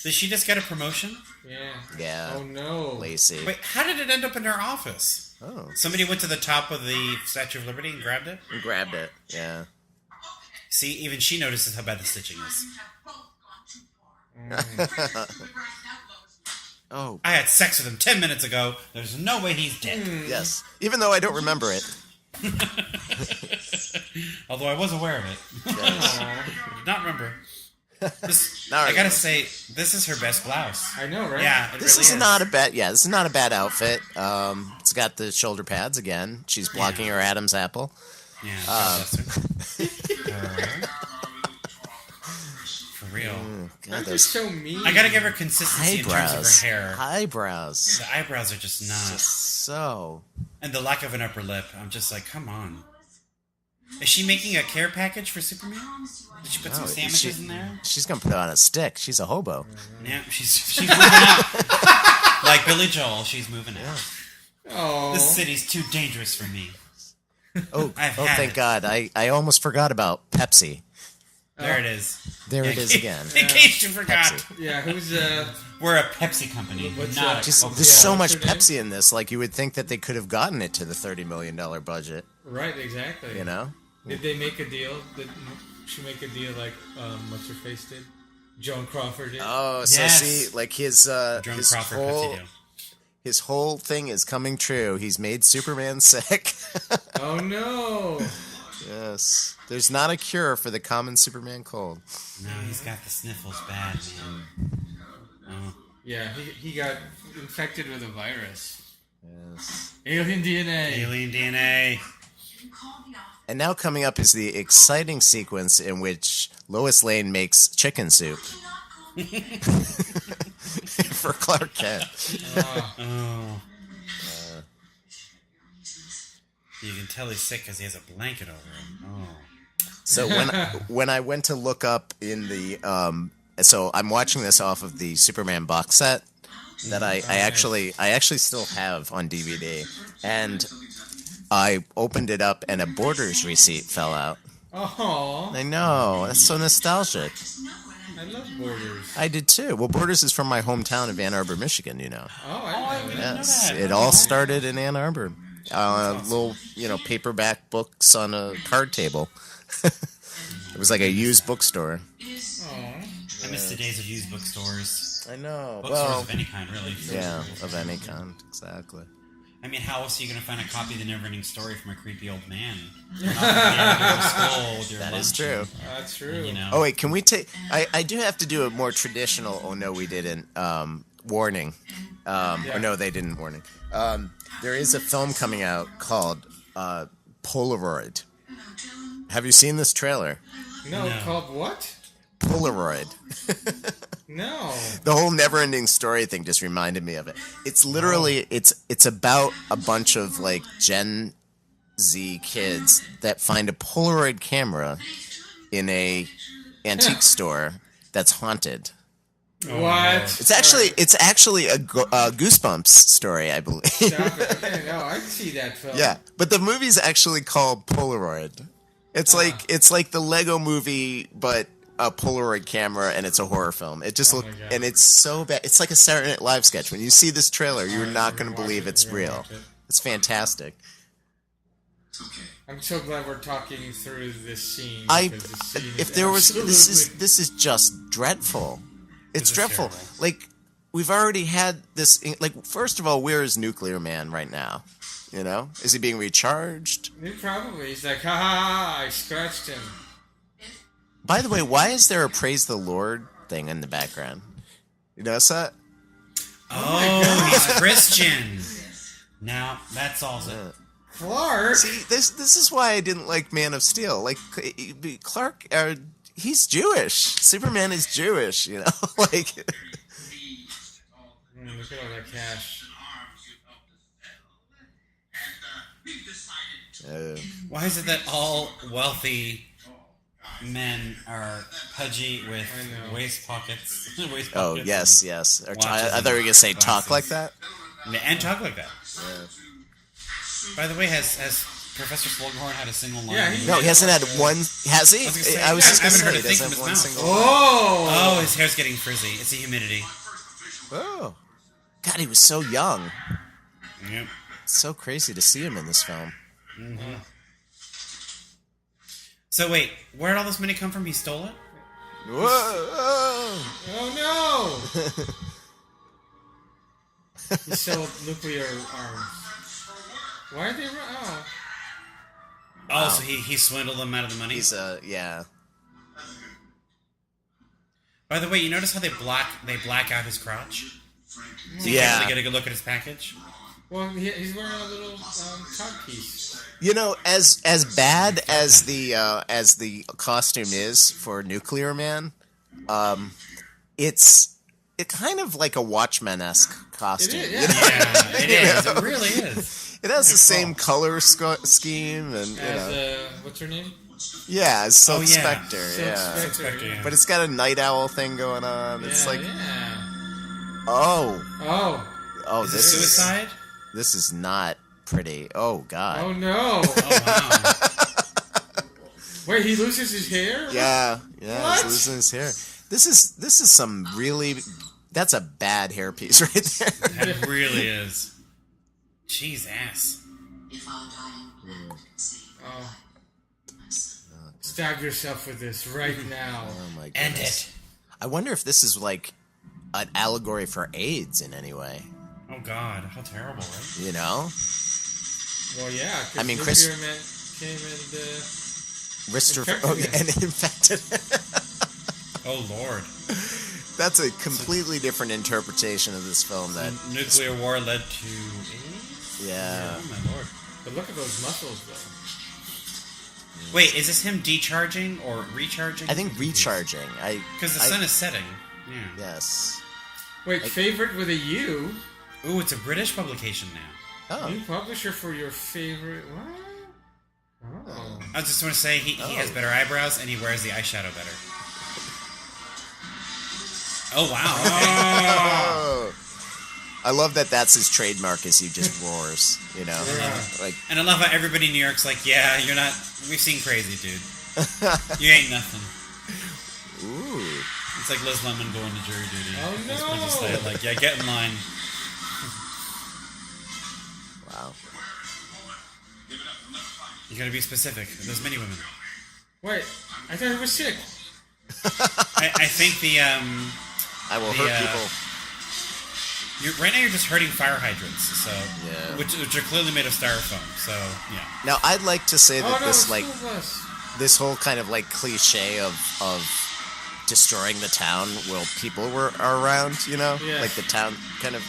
Did she just get a promotion? Yeah. Yeah. Oh no. Lacey. Wait, how did it end up in her office? Oh. Somebody went to the top of the Statue of Liberty and grabbed it? And grabbed it. Yeah. See, even she notices how bad the stitching is. Oh. I had sex with him 10 minutes ago. There's no way he's dead. Yes. Even though I don't remember it. Although I was aware of it. Yes. I did not remember. This, Not I gotta really. say, this is her best blouse. I know, right? Yeah, it This really is not a bad. Yeah, this is not a bad outfit. It's got the shoulder pads again. She's blocking her Adam's apple. Yeah, God bless her. For real. God, They're those so mean. I gotta give her consistency in terms eyebrows. of her hair. Eyebrows. The eyebrows are just not. So. And the lack of an upper lip. I'm just like, come on. Is she making a care package for Superman? Did she put some No, sandwiches in there? She's gonna put it on a stick. She's a hobo. Yeah, she's moving out. Like Billy Joel, she's moving out. Oh. This city's too dangerous for me. Oh, I've had thank it. God. I almost forgot about Pepsi. There it is. There it is again. In case you forgot. Pepsi. Yeah, who's We're a Pepsi company, What's not that? a Just, Coca-Cola. there's so what's much her name? Pepsi in this. Like, you would think that they could have gotten it to the $30 million budget. right? Exactly. You know? Did they make a deal? Did she make a deal like what's her face did? Joan Crawford did. Oh, so Yes. see, like his Joan his Crawford whole Pepsi deal. his whole thing is coming true. He's made Superman sick. Oh no! Yes, there's not a cure for the common Superman cold. No, he's got the sniffles bad, man. Oh. Yeah, he got infected with a virus. Yes. Alien DNA. Alien DNA. And now coming up is the exciting sequence in which Lois Lane makes chicken soup for Clark Kent. Oh. You can tell he's sick because he has a blanket over him. Oh. So when I went to look up in the so I'm watching this off of the Superman box set that I actually still have on DVD, and I opened it up and a Borders receipt fell out. Oh, I know, that's so nostalgic. I love Borders. I did too. Well, Borders is from my hometown of Ann Arbor, Michigan. You know. Oh, I didn't know that. Yes, that. it all started in Ann Arbor. Little, paperback books on a card table. It was like a used bookstore. I miss the days of used bookstores. I know. Bookstores Well, of any kind, really. yeah, of any kind, exactly. I mean, how else are you going to find a copy of the Never-Ending Story from a creepy old man? Not to school with your That is lunch true. and, That's true. you know. Oh wait, can we take? I do have to do a more traditional. Oh no, we didn't. Warning. Or no, they didn't warning. There is a film coming out called Polaroid. Have you seen this trailer? No, No. called what? Polaroid. No. The whole never-ending story thing just reminded me of it. It's literally it's about a bunch of like Gen Z kids that find a Polaroid camera in a antique store that's haunted. What? It's actually a Goosebumps story, I believe. Stop it. Okay, no, I see that film. Yeah, but the movie's actually called Polaroid. It's like the Lego movie, but a Polaroid camera, and it's a horror film. It just Oh look, my God. and it's so bad. It's like a Saturday Night Live sketch. When you see this trailer, you're Alright, not we're going to gonna believe watch it. it's We're gonna real. watch it. It's fantastic. Okay. I'm so glad we're talking through this scene. I because this scene if is there was absolutely- this is just dreadful. It's is dreadful. terrible. Like we've already had this. Like first of all, where is Nuclear Man right now? You know, is he being recharged? Probably. He's like, ha ha ha! I scratched him. By the way, why is there a praise the Lord thing in the background? You notice that? Oh, he's Christian. Now, that's all. Clark. See, this is why I didn't like Man of Steel. Like Clark, he's Jewish. Superman is Jewish. You know, like. Look at all that cash. Why is it that all wealthy men are pudgy with I know. waist pockets? Waist Oh pockets yes, yes. Or watches I thought you were gonna say talk glasses. like that. And talk like that. By the way, has Professor Slughorn had a single line? Yeah, he- No, he hasn't had one. Has he? I was gonna say, I was just I going to haven't say heard he a thing doesn't from have his one mouth. single. Oh. Oh, his hair's getting frizzy. It's the humidity. Oh, God, he was so young. Yep. It's so crazy to see him in this film. So wait, where did all this money come from? He stole it? Whoa! Oh no! He sold nuclear arms. Why are they? Oh. Oh, so he swindled them out of the money? He's yeah. By the way, you notice how they black out his crotch? So you Yeah. can't really get a good look at his package? Well, he's wearing a little cod piece. You know, as bad as the costume is for Nuclear Man, it's kind of like a Watchmen-esque costume. It is, yeah. You know? Yeah, it is. It really is. It has the same color scheme, and As what's her name? yeah, as Silk Oh, yeah. Spectre, Silk yeah. Spectre. Spectre, yeah. But it's got a night owl thing going on. It's like, yeah. oh, Is it this suicide? This is not pretty. Oh God. Oh no! Oh, wow. Wait, he loses his hair? Yeah, What? he's losing his hair. This is some really. That's a bad hairpiece right there. That really is. Jeez, ass. If our dying man can save Oh. my son. Stab yourself with this right now. Oh my goodness. End it. I wonder if this is like an allegory for AIDS in any way. Oh, God. How terrible, right? You know, Well, yeah. I mean, Chris- Nuclear Man came and Christopher. Infected Oh, him. yeah, and infected. Oh, Lord. That's a completely different interpretation of this film. That Nuclear war led to AIDS? yeah. Oh, my Lord. But look at those muscles, though. Wait, is this him decharging or recharging? I think recharging. Because the sun is setting. Yeah. Yes. Wait, favorite with a U? Ooh, it's a British publication now. Oh. New publisher for your favorite. What? Oh. I just want to say he has better eyebrows and he wears the eyeshadow better. Oh, wow. Oh. I love that. That's his trademark. Is he just roars? You know, like And I love how everybody in New York's like, yeah, you're not. We've seen crazy, dude. You ain't nothing. ooh. It's like Liz Lemon going to jury duty. Oh, As no. Princess Leia, like, yeah, get in line. Wow. You gotta be specific. There's many women. Wait, I thought he was sick. I think the I will The, hurt people. right now you're just hurting fire hydrants, so Yeah. which are clearly made of styrofoam. So yeah, Now, I'd like to say that Oh no, this school bus. this whole kind of like cliche of destroying the town while people are around, you know, Yeah. like the town kind of.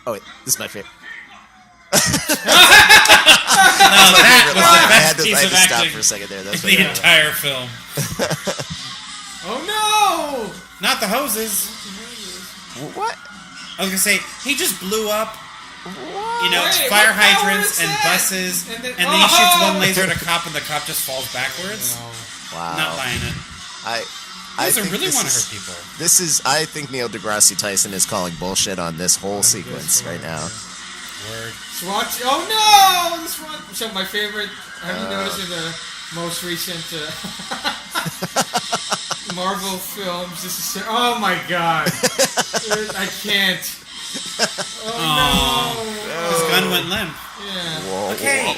Oh wait, this is my favorite. no, that was the I best had to, piece I had of to stop acting for a second there. That's in the my entire film. Oh no! Not the hoses. what? I was gonna say he just blew up. What? You know, Wait, fire what power hydrants is and that? buses, And and then- then, he shoots Oh! one laser at a cop, and the cop just falls backwards. Wow. Not buying it. I He doesn't think really this want to is- hurt people. This is. I think Neil deGrasse Tyson is calling bullshit on this whole sequence right now. Word. Swatch. Oh no! The SWAT. So my favorite. Have you noticed in the most recent Marvel films? This is. Oh my god! I can't. Oh His gun went limp. no! Yeah. Whoa. Okay.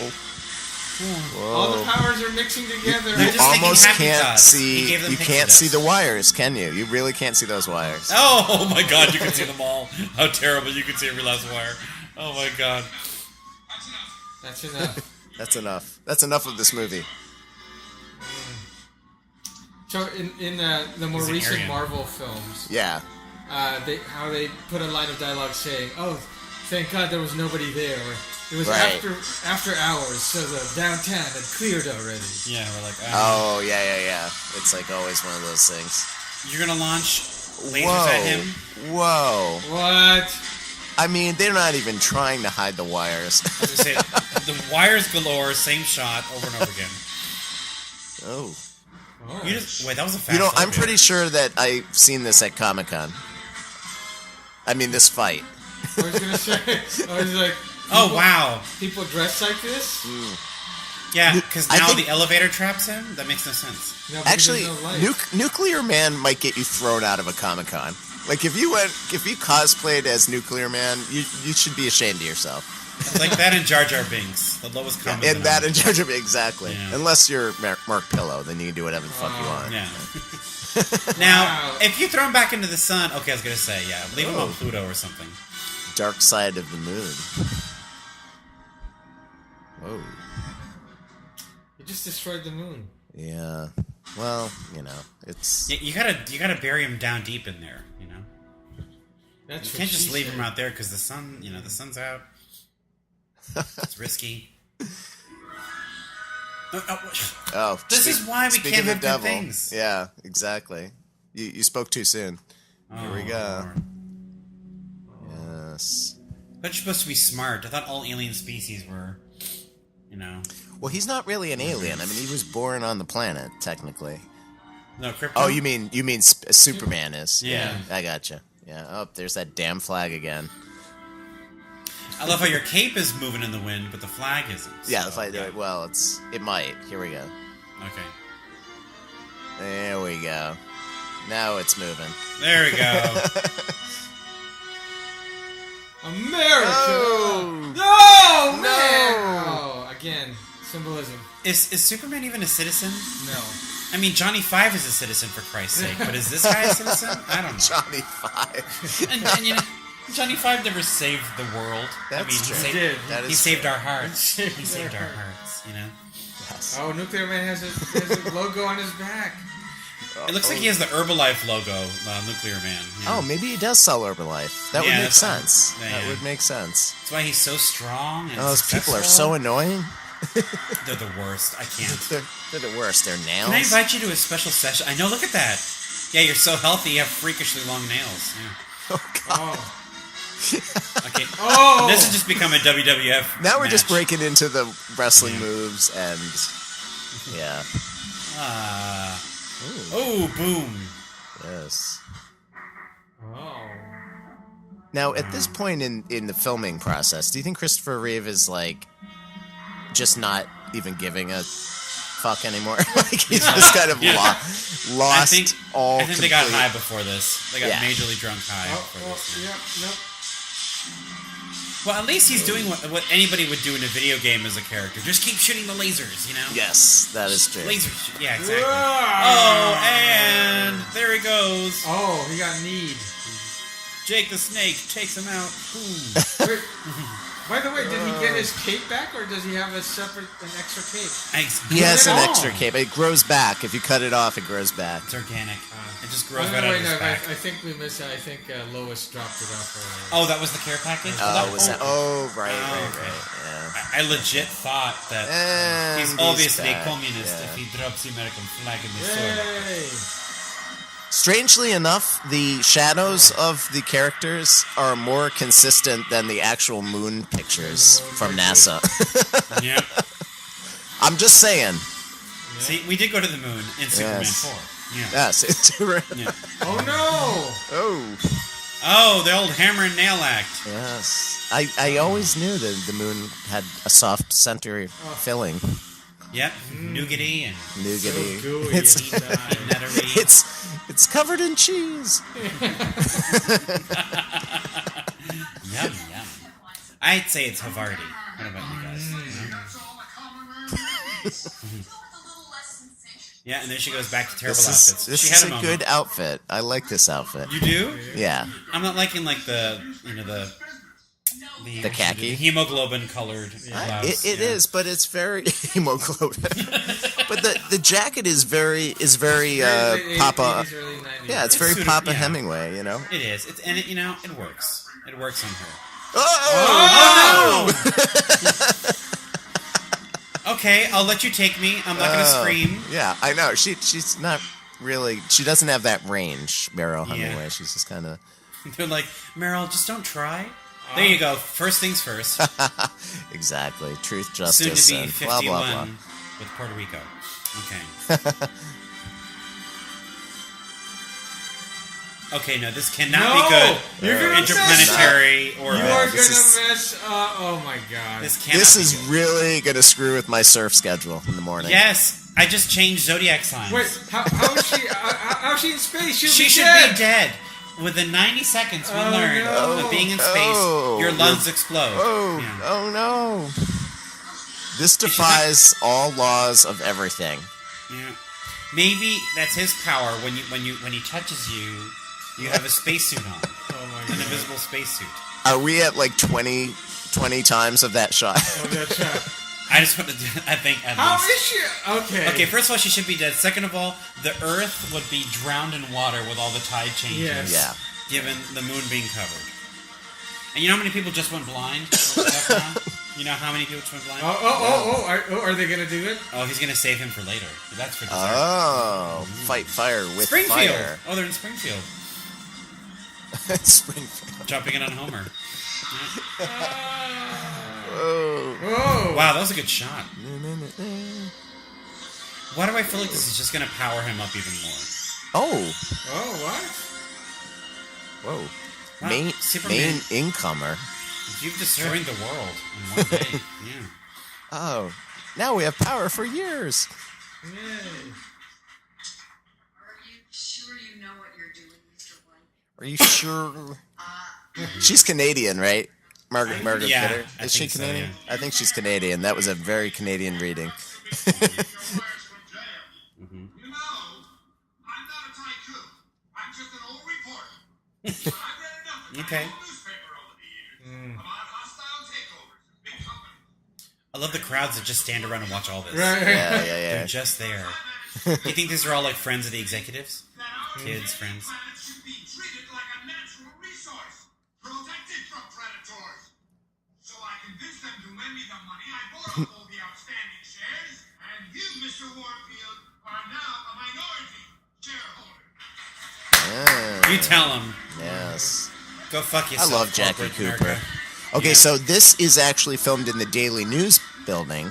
Whoa. All the powers are mixing together. They're You just thinking almost happy can't thoughts. He see. gave them You pixie can't see dust. the wires, can you? You really can't see those wires. Oh my god, you can see them all. How terrible, you can see every last wire. Oh my god. That's enough. That's enough. That's enough of this movie. So in the more He's an recent Aryan. Marvel films, Yeah. how they put a line of dialogue saying, "Oh, thank God there was nobody there." It was Right. after hours, so the downtown had cleared already. Yeah, we're like, Oh, yeah. It's like always one of those things. you're gonna launch lasers at him? Whoa. What? I mean, they're not even trying to hide the wires. I was gonna say, the wires galore, same shot over and over again. Oh. Oh. You just wait. That was a fast. You know, I'm load, pretty sure that I've seen this at Comic-Con. I mean, this fight. I was gonna say. I was like, Oh wow. people dress like this? Yeah, because I now think- the elevator traps him. That makes no sense. No, because Actually, there's no light. Nuclear Man might get you thrown out of a Comic-Con. Like if you cosplayed as Nuclear Man, you should be ashamed of yourself. It's like that and Jar Jar Binks, the lowest common And that denominator. in charge of it, exactly. Yeah. Unless you're Mark Pillow, then you can do whatever the fuck you want. Yeah. Now, Wow. if you throw him back into the sun, okay, I was gonna say, yeah, leave him Oh. on Pluto or something. Dark Side of the Moon. Whoa. He just destroyed the moon. Yeah. Well, it's Yeah, you gotta bury him down deep in there. You know, That's you what can't just she leave said. him out there because the sun, the sun's out. It's risky. oh. This is why we speaking can't of have good things. Yeah, exactly. You spoke too soon. Here we go. Lord. Yes. But you're supposed to be smart. I thought all alien species were, Well, he's not really an alien. I mean, he was born on the planet, technically. no Krypton. Oh, you mean Superman is? Yeah. I gotcha. Yeah. Oh, there's that damn flag again. I love how your cape is moving in the wind, but the flag isn't. Yeah, so, if I do it, well, it might. Here we go. Okay. There we go. Now it's moving. There we go. America! Oh! No! No! Man! Oh, again, symbolism. Is Superman even a citizen? No. I mean, Johnny Five is a citizen for Christ's sake, but is this guy a citizen? I don't know. Johnny Five. And Johnny Five never saved the world. That's I mean, true. he saved, He did. That he is saved true. our hearts. He He saved saved our our hearts. Yes. Oh, Nuclear Man has a logo on his back. It looks like he has the Herbalife logo, Nuclear Man. Oh, maybe he does sell Herbalife. That Yeah, would make that's- sense. yeah, That yeah. would make sense. That's why he's so strong. And Oh, those people are successful. so annoying. They're the worst. I can't. They're the worst. Their nails. Can I invite you to a special session? I know. Look at that. Yeah, you're so healthy. You have freakishly long nails. Yeah. Oh, God. Oh. Okay. Oh! This has just become a WWF. Now we're just match. breaking into the wrestling moves and yeah. Ah. Ooh, Oh, boom. yes. Oh. Now, at this point in the filming process, do you think Christopher Reeve is like just not even giving a fuck anymore? Like he's just kind of Yeah. lost I think they got complete- high before this. They got Yeah. majorly drunk high Oh, before oh, this. yeah, nope. Well, at least he's doing what anybody would do in a video game as a character. Just keep shooting the lasers, Yes, that is true. Lasers. Yeah, exactly. Ah! Oh, and there he goes. Oh, he got kneed. Jake the Snake takes him out. Boom. Wait, by the way, did he get his cape back, or does he have an extra cape? He has an Oh. extra cape. It grows back. If you cut it off, it grows back. It's organic. It just grows Oh, right no, out wait, of his no, back. I think we missed. I think Lois dropped it off. Oh, that was the care package? Oh, was that? Oh, right, Oh, right, okay. right. Yeah. I legit thought that And he's he's obviously a back, communist yeah. if he drops the American flag in the sword. Yay! Strangely enough, the shadows of the characters are more consistent than the actual moon pictures from NASA. Yeah. I'm just saying. See, we did go to the moon in Superman Yes. 4. Yeah. Yes. It's Yeah. Oh no! Oh. Oh, the old hammer and nail act. Yes. I always knew that the moon had a soft center filling. Yep. Nougaty and Nougaty. So gooey It's inside. nuttery. it's covered in cheese. Yum, yum. I'd say it's Havarti. What about you guys? You know? That's all the common man needs. Go with a little less sensation. Yeah, and then she goes back to terrible This outfits. is She had a moment. good outfit. I like this outfit. You do? Yeah. I'm not liking like the The khaki? hemoglobin colored blouse. It yeah. is, but it's very hemoglobin. But the jacket is very Papa. 80s, early 90s. Yeah, it's It's very suited- Papa yeah. Hemingway, you know. It is. It's and it it works. It works on her. Oh! Okay, I'll let you take me. I'm not gonna scream. Yeah, I know. She's not really. She doesn't have that range, Meryl Hemingway. She's just kind of. They're like, Meryl, just don't try. There you go. First things first. Exactly. Truth, Soon justice, to be and 51 blah blah blah. with Puerto Rico. Okay. Okay, no, this cannot No! be good. You're for gonna interplanetary or You are this gonna is- mess up. Oh my god. this cannot This be is good. really gonna screw with my surf schedule in the morning. Yes, I just changed zodiac signs. Wait, how is she? How's she in space? She should dead. be dead. Within 90 seconds, we Oh, learn no. of being in space, Oh, your lungs explode. Oh, Yeah. oh no! This defies all laws of everything. Yeah. Maybe that's his power. When he touches you, you have a spacesuit on, Oh my an god. invisible spacesuit. Are we at like 20 times of that shot? Oh, that's right. I just want to do. I think at How least. is she? Okay. Okay, first of all, she should be dead. Second of all, the Earth would be drowned in water with all the tide changes. Yes. Yeah. Given the moon being covered. And you know how many people just went blind? You know how many people just went blind? Are they gonna do it? Oh, he's gonna save him for later. That's for dessert. Oh, fight fire with Springfield. fire. Oh, they're in Springfield, Springfield. jumping in on Homer. Oh. Oh. Wow, that was a good shot. Why do I feel like this is just gonna power him up even more? Oh. Oh, what? Whoa. Wow, Main Superman. incomer. You've destroyed the world in one day. Yeah. Oh. Now we have power for years. Yay. Are you sure you know what you're doing, Mr. White? Are you sure? She's Canadian, right? Margaret Yeah, Kidder. I Is she think so, Canadian? yeah. I think she's Canadian. That was a very Canadian reading. You know, I'm not a tycoon. I'm just an old reporter. But I've read enough in Okay. my old newspaper over the years about hostile takeovers and big companies. I love the crowds that just stand around and watch all this. Right. Yeah, They're just there. Do you think these are all like friends of the executives? That our Kids, friends. planet should be treated like a natural resource, protected from predators. So I convinced them to lend me the money. I bought up all the outstanding shares, and you, Mr. Warfield, are now a minority shareholder. Ah, You tell them. yes. Go fuck I yourself. love Jackie corporate Cooper. America. Okay, Yeah. so this is actually filmed in the Daily News building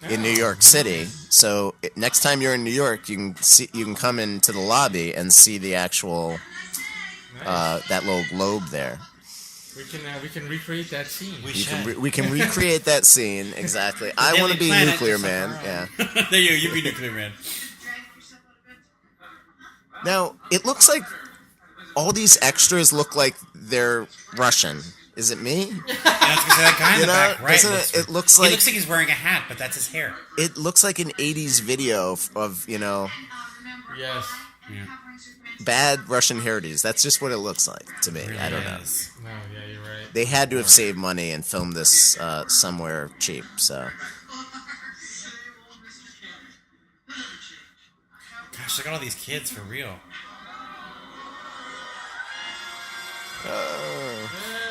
in New York City. So next time you're in New York, you can come into the lobby and see the actual that little globe there. We can recreate that scene. We can recreate that scene exactly. I want to be Planet, Nuclear just like Man. around. Yeah. There you be Nuclear Man. Drag yourself out of bed. Now it looks like all these extras look like they're Russian. Is it me? Yeah, I was gonna say that guy in You the know, back, right? doesn't it looks he like- looks like he's wearing a hat, but that's his hair. It looks like an '80s video of Remember, Yes. I am Yeah. covering Superman's bad Russian hairdos. That's just what it looks like to me. I don't know. Yes. No, yeah, you're right. They had to have saved money and filmed this somewhere cheap. So Gosh, look at all these kids for real.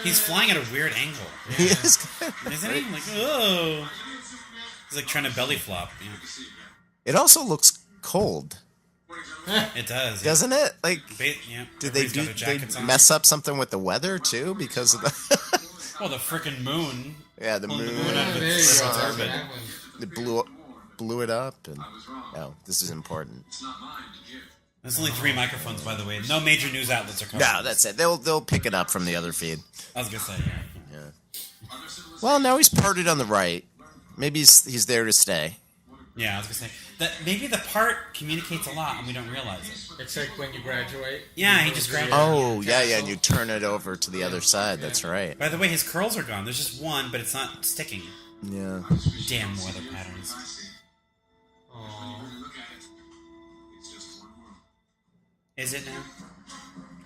He's flying at a weird angle, Yes. isn't he? Like, oh, he's like trying to belly flop. Yeah. It also looks cold, It does. doesn't it? Like, Yeah. did they Everybody's got do their they jackets on. mess up something with the weather too because of the Well, the freaking moon. yeah the Pulling the moon? moon out of There you its go. orbit. That one. It blew it up and oh, this is important. There's only 3 microphones, by the way. No major news outlets are covering. No, that's it. They'll pick it up from the other feed. I was gonna say, yeah. Well, now he's parted on the right. Maybe he's there to stay. Yeah, I was gonna say that maybe the part communicates a lot and we don't realize it. It's like when you graduate. Yeah, he just graduated. Oh yeah, and you turn it over to the other side. That's right. By the way, his curls are gone. There's just one, but it's not sticking. Yeah. Damn weather patterns. Aw. Is it now?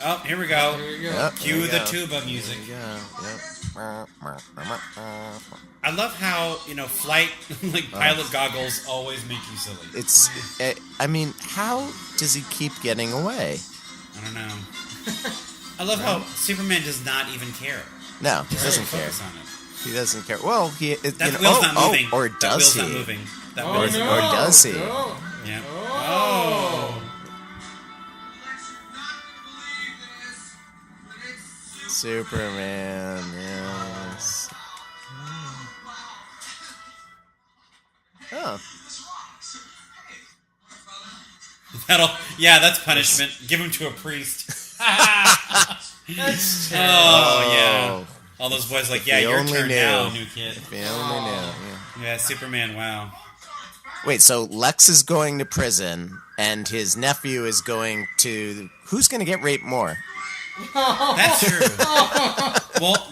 Oh, here we go. Here we go. Yep, Cue there we the go. tuba music. Yeah. Yep. I love how, flight, like pilot goggles always make you silly. It's. I mean, how does he keep getting away? I don't know. I love how Superman does not even care. No, he Just doesn't care. focus on it. He doesn't care. Well, he. That wheel's not moving. or That does wheel's he? not moving. That Oh, wheel's no. Or does he? No. Yeah. Oh. Superman. Yes. Oh. That's punishment. Give him to a priest. That's terrible. Oh, yeah. All those boys like, yeah, they your only turn knew. now, new kid. If they only knew. Yeah. Yeah, Superman, wow. Wait, so Lex is going to prison, and his nephew is going to... Who's going to get raped more? That's true.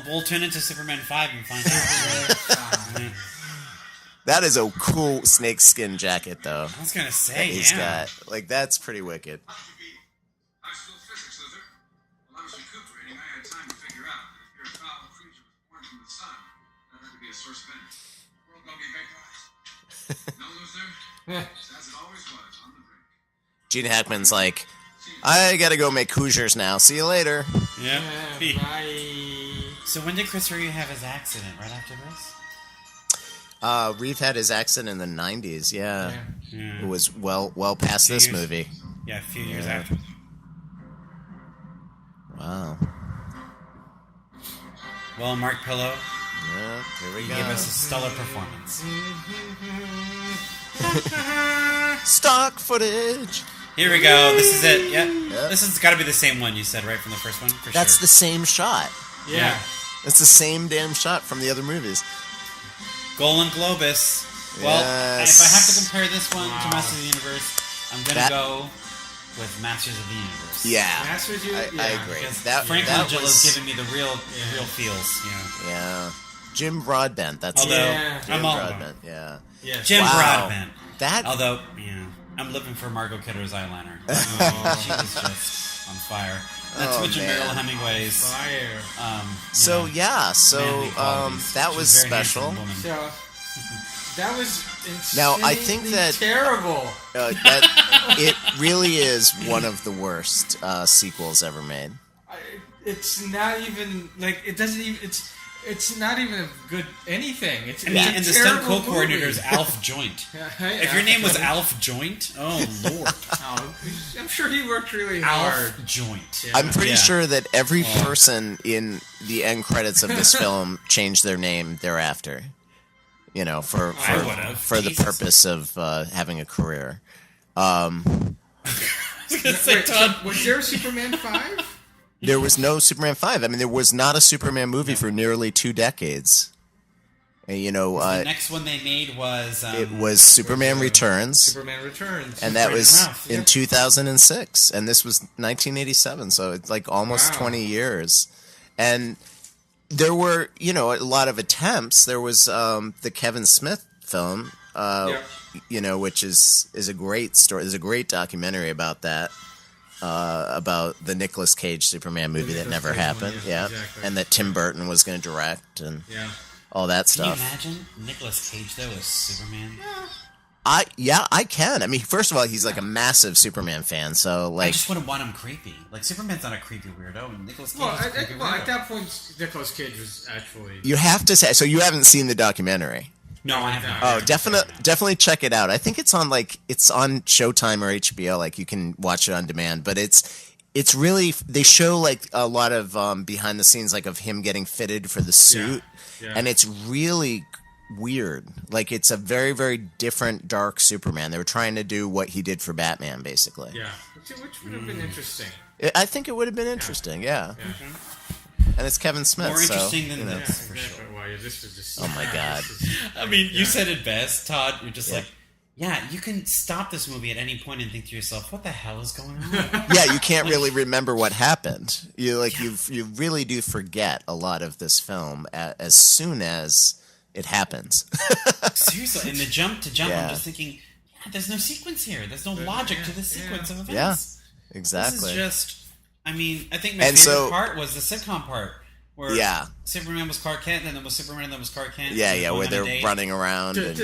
We'll turn into Superman 5 and find out. Yeah. That is a cool snakeskin jacket, though. I was going to that say, he's yeah. got. Like, that's pretty wicked. I still physics, Luther. While I was recuperating, I had time to figure out that if your foul creature was born from the sun, that had to be a source of energy. The world gonna be vaporized. No, Luther? It's as it always was, on the brink. Gene Hackman's like, I gotta go make Hoosiers now. See you later. Yeah. Bye. So when did Chris Reeve have his accident? Right after this? Reeve had his accident in the 90s, yeah. Yeah. It was well past this years. movie. Yeah, a few years after. Wow. Well, Mark Pillow, Yeah, here we he go. gave us a stellar performance. Stock footage. Here we go. This is it. Yeah. Yep. This has got to be the same one you said, right, from the first one? For That's sure. the same shot. Yeah. It's the same damn shot from the other movies. Golan Globus. Well, Yes. if I have to compare this one to Masters of the Universe, I'm going to That- go with Masters of the Universe. Yeah. Masters, I agree. Because That, Frank that Langella was, is giving me the real feels. Yeah. Yeah. Jim Broadbent. That's Although, it. Yeah. Jim I'm all Broadbent. Yeah. Yes. Jim Wow. Broadbent. That. Although, yeah, I'm living for Margot Kidder's eyeliner. She was just on fire. That's Oh, Mitch and man. Meryl Hemingway's. Fire. So you know, yeah. So manly qualities. that She's was a very special. handsome woman. So that was Now, I insanely think that- terrible. That it really is one of the worst sequels ever made. It's not even like it doesn't even. It's not even a good anything. It's I mean, and the stunt co-coordinator is Alf Joint. If your name was Alf Joint, oh lord, I'm sure he worked really hard. Alf Joint. Yeah. I'm pretty Yeah. sure that every person in the end credits of this film changed their name thereafter. You know, for I would've. for the Jesus. purpose of having a career. I was gonna say, Wait, Todd. so was there a Superman 5? There was no Superman 5. I mean, there was not a Superman movie for nearly 2 decades. And, you know, The next one they made was it was Superman Returns, Superman Returns. and that Brandon was Routh, in yeah. 2006, and this was 1987, so it's like almost Wow. 20 years. And there were, you know, a lot of attempts. There was the Kevin Smith film, Yep. you know, which is a great story. There's a great documentary about that. About the Nicolas Cage Superman movie that Nicolas never Cage one, happened, yeah, yeah, exactly. and that Tim Burton was going to direct and Yeah. all that Can you stuff. imagine Nicolas Cage though as Superman? I can. I mean, first of all, he's like a massive Superman fan, so I like, just wouldn't want him creepy. Like Superman's not a creepy weirdo, and Nicolas Cage Well, is a creepy weirdo. at that point, Nicolas Cage was actually. you have to say. So you haven't seen the documentary? No, I haven't. Oh, definitely check it out. I think it's on Showtime or HBO. Like you can watch it on demand, but it's really, they show like a lot of behind the scenes, like of him getting fitted for the suit, Yeah. and it's really weird. Like it's a very, very different dark Superman. They were trying to do what he did for Batman, basically. Yeah, which would have been interesting. I think it would have been interesting. Yeah. And it's Kevin Smith. More interesting so, than you know. this. Yeah, exactly. Well, yeah, this was just. Oh my God. I mean, you said it best, Todd. You're just Yeah. like, yeah, you can stop this movie at any point and think to yourself, what the hell is going on? Yeah, you can't really remember what happened. You really do forget a lot of this film as soon as it happens. Seriously, and the jump, Yeah. I'm just thinking, yeah, there's no sequence here. There's no logic to this sequence of events. Yeah, This exactly. is just, I mean, I think my And favorite so- part was the sitcom part. Where Yeah. Superman was Clark Kent, and then was Superman, and then was Clark Kent. Yeah, and yeah, going where on a they're date running around and and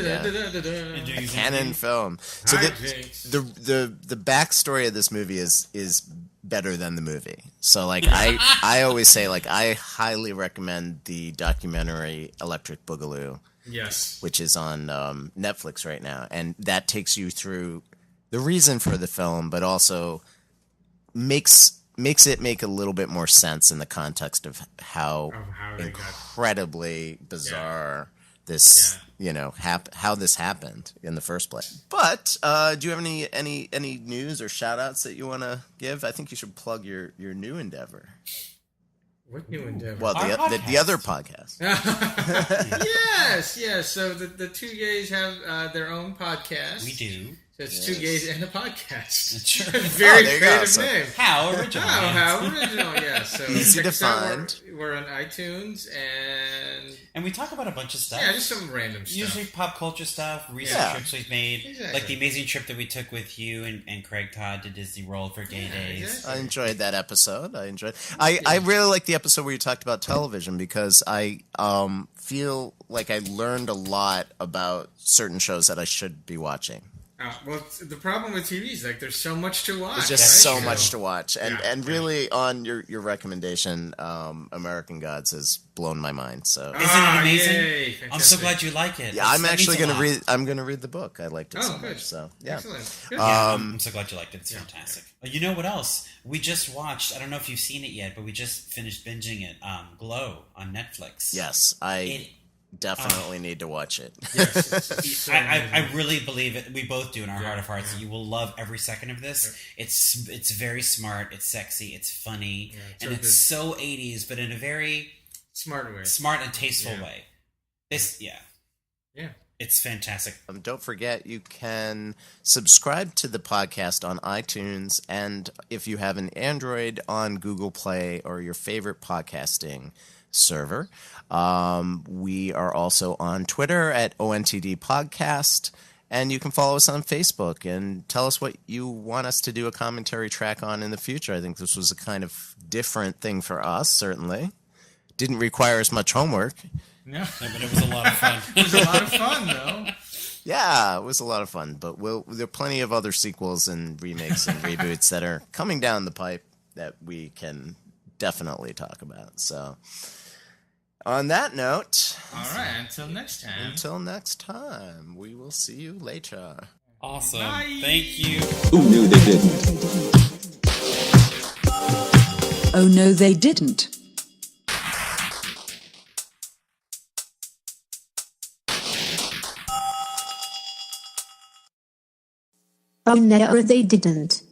doing a his canon thing. film. So Hi, the, Jinx. the backstory of this movie is better than the movie. So like I always say, like, I highly recommend the documentary Electric Boogaloo, Yes. which is on Netflix right now, and that takes you through the reason for the film, but also makes it make a little bit more sense in the context of how how they got- incredibly bizarre this, you know, how this happened in the first place. But do you have any news or shout outs that you want to give? I think you should plug your new endeavor. What new endeavor? Well, Our the podcast. other podcast. Yes. So the two gays have their own podcast. We do. So it's two gays and a podcast. Sure. Very there you go. creative So- name. How original. Oh, yeah. how original, yes. So Easy check to us out. find. We're on iTunes and And we talk about a bunch of stuff. yeah, just some random stuff. Usually pop culture stuff, recent Yeah. trips we've made, Exactly. like the amazing trip that we took with you and Craig Todd to Disney World for Gay Days. exactly. I enjoyed that episode. I really like the episode where you talked about television because I feel like I learned a lot about certain shows that I should be watching. Well, the problem with TV is like there's so much to watch. There's just right? so much to watch, and Yeah. and really on your recommendation, American Gods has blown my mind. So Isn't it amazing? Yay, I'm so fantastic. glad you like it. yeah, I'm That actually means a gonna lot. read. I'm gonna read the book. I liked it so Oh, good. much. So yeah. Excellent. Good. Yeah, I'm so glad you liked it. It's fantastic. You know what else? We just watched, I don't know if you've seen it yet, but we just finished binging it, Glow on Netflix. Yes, I It- definitely need to watch it. Yes, it's so I really believe it. We both do in our heart of hearts. You will love every second of this. It's very smart. It's sexy. It's funny, it's and so it's so 80s, but in a very smart way. smart and tasteful Yeah. way. Yeah. It's fantastic. Don't forget, you can subscribe to the podcast on iTunes, and if you have an Android, on Google Play or your favorite podcasting server. We are also on Twitter at ONTD Podcast, and you can follow us on Facebook and tell us what you want us to do a commentary track on in the future. I think this was a kind of different thing for us, certainly. Didn't require as much homework. No, Yeah, but it was a lot of fun. it was a lot of fun though. Yeah, it was a lot of fun, but there are plenty of other sequels and remakes and reboots that are coming down the pipe that we can definitely talk about. So, on that note, All right, until next time. until next time, we will see you later. Awesome. Bye. Thank you. Who knew they didn't? Oh no, they didn't. Oh no, they didn't.